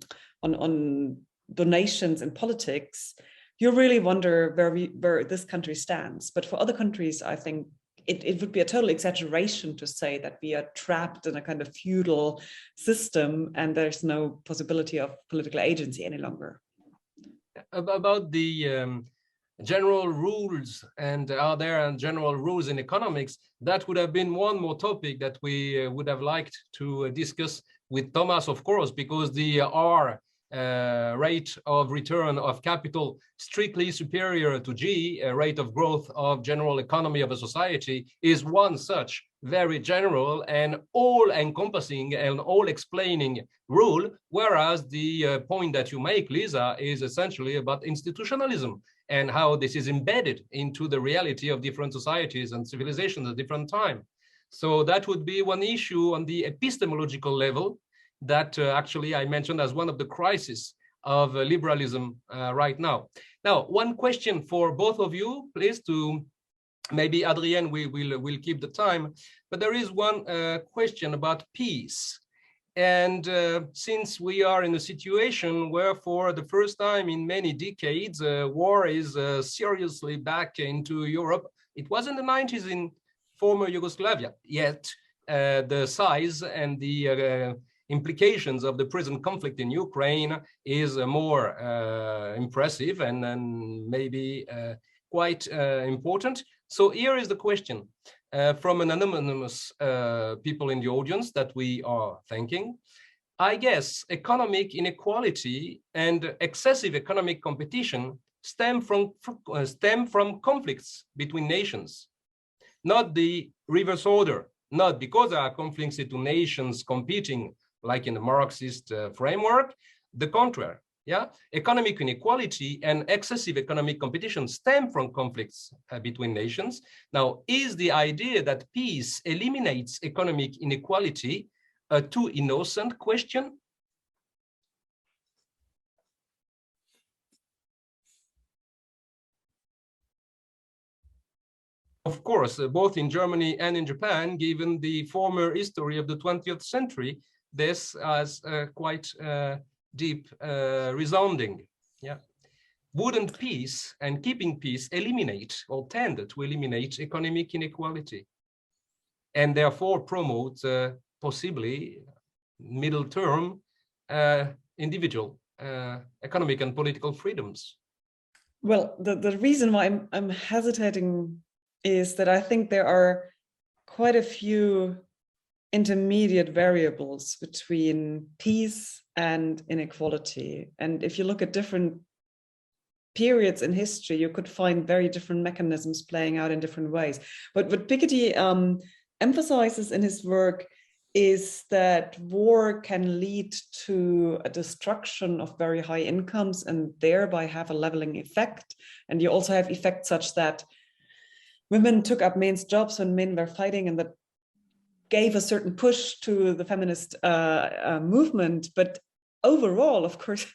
donations in politics, you really wonder where this country stands. But for other countries, I think it would be a total exaggeration to say that we are trapped in a kind of feudal system and there's no possibility of political agency any longer. About the general rules, and are there general rules in economics, that would have been one more topic that we would have liked to discuss with Thomas, of course, because the R rate of return of capital strictly superior to G, rate of growth of general economy of a society, is one such very general and all-encompassing and all-explaining rule, whereas the point that you make, Lisa, is essentially about institutionalism and how this is embedded into the reality of different societies and civilizations at different time. So that would be one issue on the epistemological level that actually I mentioned as one of the crises of liberalism right now. Now, one question for both of you, please, to maybe Adrienne, we'll keep the time, but there is one question about peace. And since we are in a situation where for the first time in many decades, war is seriously back into Europe. It was in the 90s in former Yugoslavia, yet the size and the implications of the present conflict in Ukraine is more impressive and maybe quite important. So here is the question from an anonymous people in the audience that we are thanking. I guess economic inequality and excessive economic competition stem from conflicts between nations, not the reverse order, not because there are conflicts between nations competing like in the Marxist framework. The contrary. Yeah, economic inequality and excessive economic competition stem from conflicts between nations. Now, is the idea that peace eliminates economic inequality a too innocent question? Of course, both in Germany and in Japan, given the former history of the 20th century, this has quite deep resounding. Yeah. Wouldn't peace and keeping peace eliminate or tend to eliminate economic inequality and therefore promote possibly middle term individual economic and political freedoms? Well, the reason why I'm hesitating is that I think there are quite a few intermediate variables between peace and inequality. And if you look at different periods in history, you could find very different mechanisms playing out in different ways. But what Piketty emphasizes in his work is that war can lead to a destruction of very high incomes and thereby have a leveling effect. And you also have effects such that women took up men's jobs when men were fighting, and that gave a certain push to the feminist movement. But overall, of course,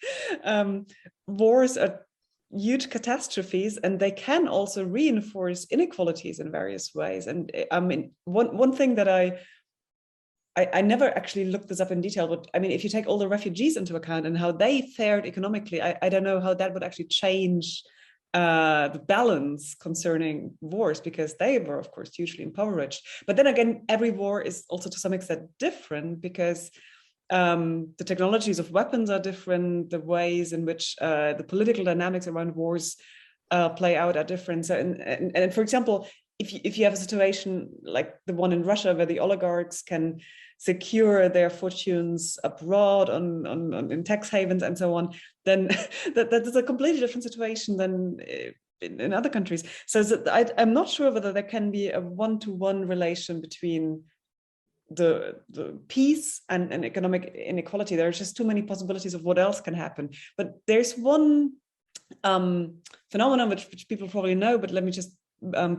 wars are huge catastrophes, and they can also reinforce inequalities in various ways. And I mean, one thing that I never actually looked this up in detail, but I mean, if you take all the refugees into account and how they fared economically, I don't know how that would actually change the balance concerning wars, because they were, of course, hugely impoverished. But then again, every war is also to some extent different, because the technologies of weapons are different, the ways in which the political dynamics around wars play out are different. So, and for example, if you have a situation like the one in Russia, where the oligarchs can secure their fortunes abroad in tax havens and so on, then that is a completely different situation than in other countries. So I'm not sure whether there can be a one-to-one relation between the peace and economic inequality. There are just too many possibilities of what else can happen. But there's one phenomenon which people probably know, but let me just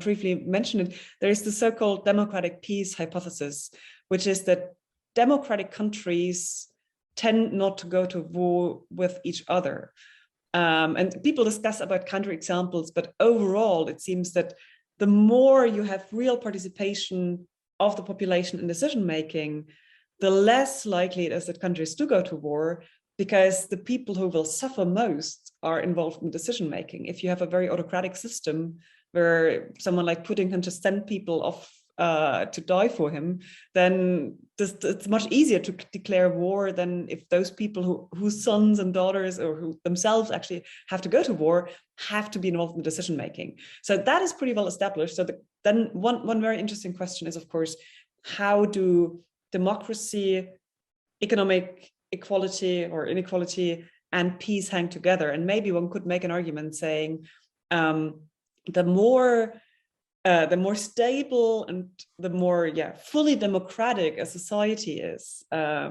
briefly mention it. There is the so-called democratic peace hypothesis, which is that democratic countries tend not to go to war with each other. And people discuss about counterexamples, but overall, it seems that the more you have real participation of the population in decision-making, the less likely it is that countries do go to war, because the people who will suffer most are involved in decision-making. If you have a very autocratic system where someone like Putin can just send people off to die for him, then it's much easier to declare war than if those people whose sons and daughters, or who themselves actually have to go to war, have to be involved in decision making. So that is pretty well established. So then one very interesting question is, of course, how do democracy, economic equality or inequality, and peace hang together? And maybe one could make an argument saying the more stable and the more fully democratic a society is,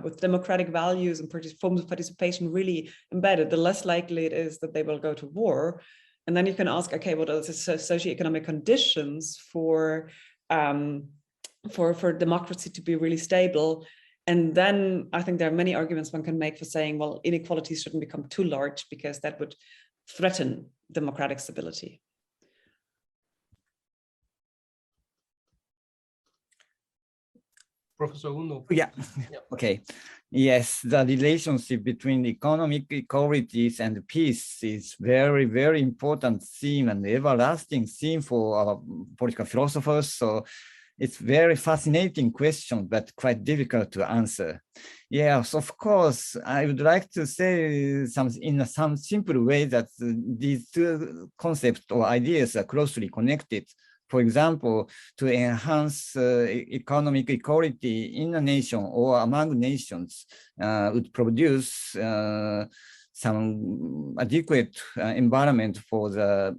with democratic values and forms of participation really embedded, the less likely it is that they will go to war. And then you can ask, okay, what are the socioeconomic conditions for democracy to be really stable? And then I think there are many arguments one can make for saying, well, inequalities shouldn't become too large, because that would threaten democratic stability. Professor Uno. Yeah. Okay. Yes, the relationship between economic equalities and peace is very, very important theme and everlasting theme for our political philosophers. So it's very fascinating question, but quite difficult to answer. Yes, of course, I would like to say in some simple way that these two concepts or ideas are closely connected. For example, to enhance economic equality in a nation or among nations would produce some adequate environment for the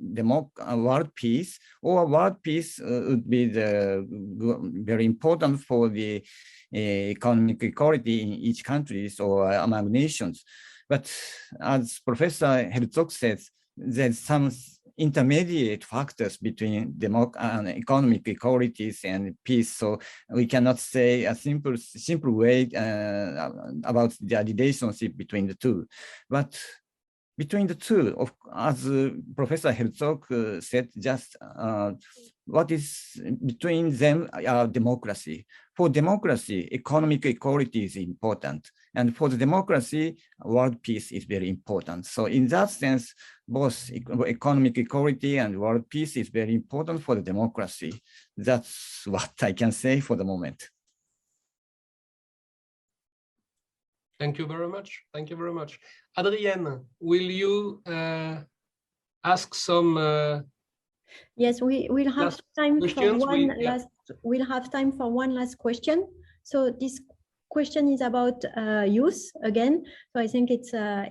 world peace, or world peace would be very important for the economic equality in each country or among nations. But as Professor Herzog says, there's some intermediate factors between economic equalities and peace. So we cannot say a simple way about the relationship between the two. But between the two, as Professor Herzog said, just what is between them are democracy. For democracy, economic equality is important. And for the democracy, world peace is very important. So in that sense, both economic equality and world peace is very important for the democracy. That's what I can say for the moment. Thank you very much. Thank you very much. Adrienne, will you ask some Yes, we'll have time for one last question. So this question is about youth again. So I think it's a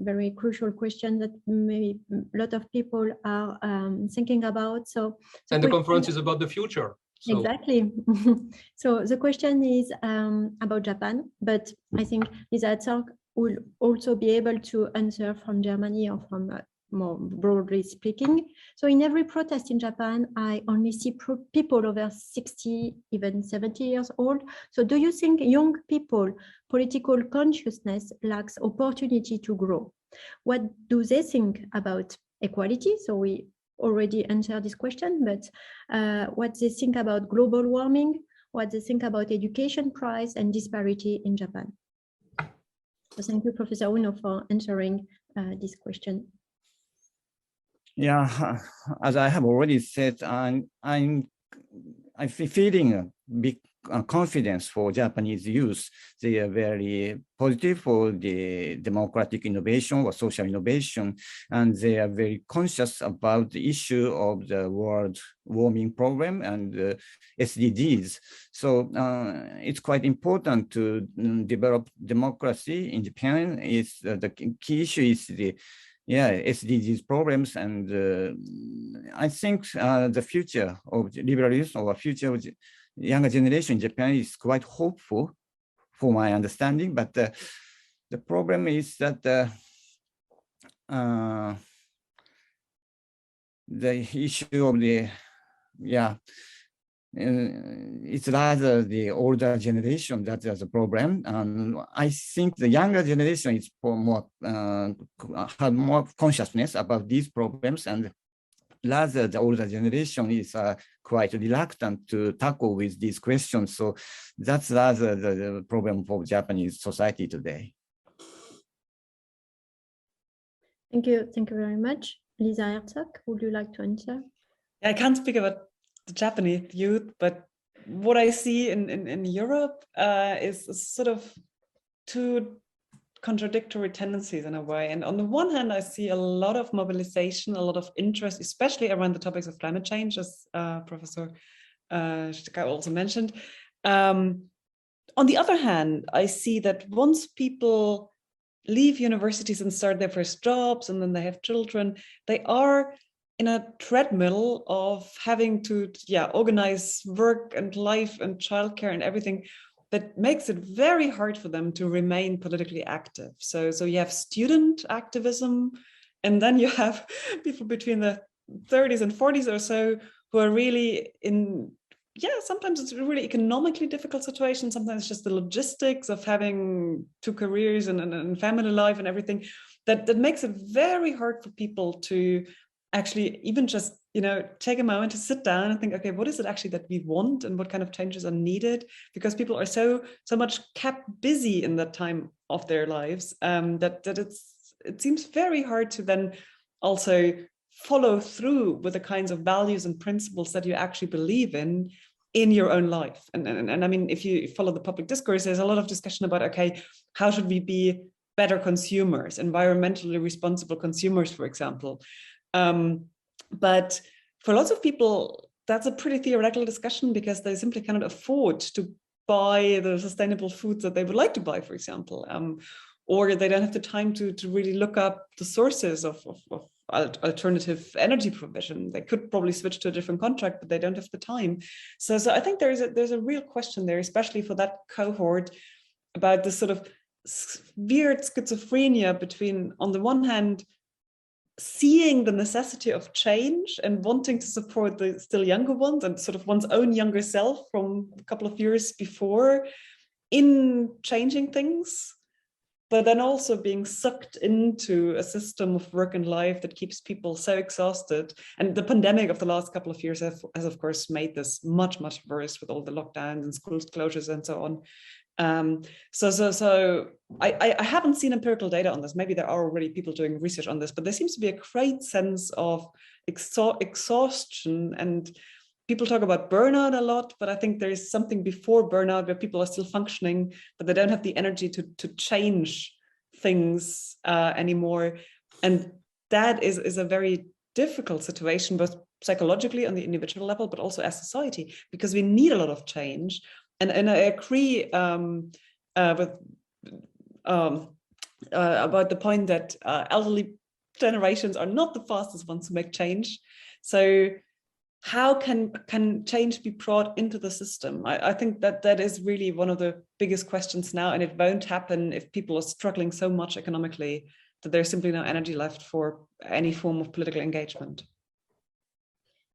very crucial question that maybe a lot of people are thinking about. So and the conference is about the future. So. Exactly. So the question is about Japan, but I think Lisa Herzog will also be able to answer from Germany or from more broadly speaking. So in every protest in Japan, I only see people over 60, even 70 years old. So do you think young people, political consciousness lacks opportunity to grow? What do they think about equality? So we already answered this question, but what they think about global warming, what they think about education price and disparity in Japan. So thank you, Professor Uno, for answering this question. Yeah, as I have already said, I'm feeling a big confidence for Japanese youth. They are very positive for the democratic innovation or social innovation, and they are very conscious about the issue of the world warming problem and SDGs. So it's quite important to develop democracy in Japan. It's the key issue is the SDGs problems, and I think the future of liberalism or future of the younger generation in Japan is quite hopeful, for my understanding. But the problem is that the issue of the it's rather the older generation that is a problem. I think the younger generation is more have more consciousness about these problems, and rather the older generation is quite reluctant to tackle with these questions. So that's rather the problem for Japanese society today. Thank you very much. Lisa Herzog, would you like to answer? I can't speak about the Japanese youth, but what I see in Europe is sort of two contradictory tendencies in a way. And on the one hand, I see a lot of mobilization, a lot of interest, especially around the topics of climate change, as Professor Shitaka also mentioned. On the other hand, I see that once people leave universities and start their first jobs, and then they have children, they are in a treadmill of having to organize work and life and childcare and everything that makes it very hard for them to remain politically active. So you have student activism, and then you have people between the 30s and 40s or so who are really in, sometimes it's a really economically difficult situation. Sometimes it's just the logistics of having two careers and family life and everything that makes it very hard for people to actually even just, take a moment to sit down and think, okay, what is it actually that we want and what kind of changes are needed? Because people are so much kept busy in that time of their lives that it seems very hard to then also follow through with the kinds of values and principles that you actually believe in your own life. And I mean, if you follow the public discourse, there's a lot of discussion about, okay, how should we be better consumers, environmentally responsible consumers, for example. But for lots of people, that's a pretty theoretical discussion because they simply cannot afford to buy the sustainable foods that they would like to buy, for example. or they don't have the time to really look up the sources of alternative energy provision. They could probably switch to a different contract, but they don't have the time. So I think there's a real question there, especially for that cohort, about this sort of weird schizophrenia between, on the one hand, seeing the necessity of change and wanting to support the still younger ones and sort of one's own younger self from a couple of years before in changing things, but then also being sucked into a system of work and life that keeps people so exhausted. And the pandemic of the last couple of years has of course made this much, much worse with all the lockdowns and school closures and so on. So I haven't seen empirical data on this. Maybe there are already people doing research on this, but there seems to be a great sense of exhaustion, and people talk about burnout a lot, but I think there is something before burnout where people are still functioning, but they don't have the energy to change things anymore. And that is a very difficult situation, both psychologically on the individual level, but also as society, because we need a lot of change. And I agree with about the point that elderly generations are not the fastest ones to make change. So how can change be brought into the system? I think that is really one of the biggest questions now, and it won't happen if people are struggling so much economically that there's simply no energy left for any form of political engagement.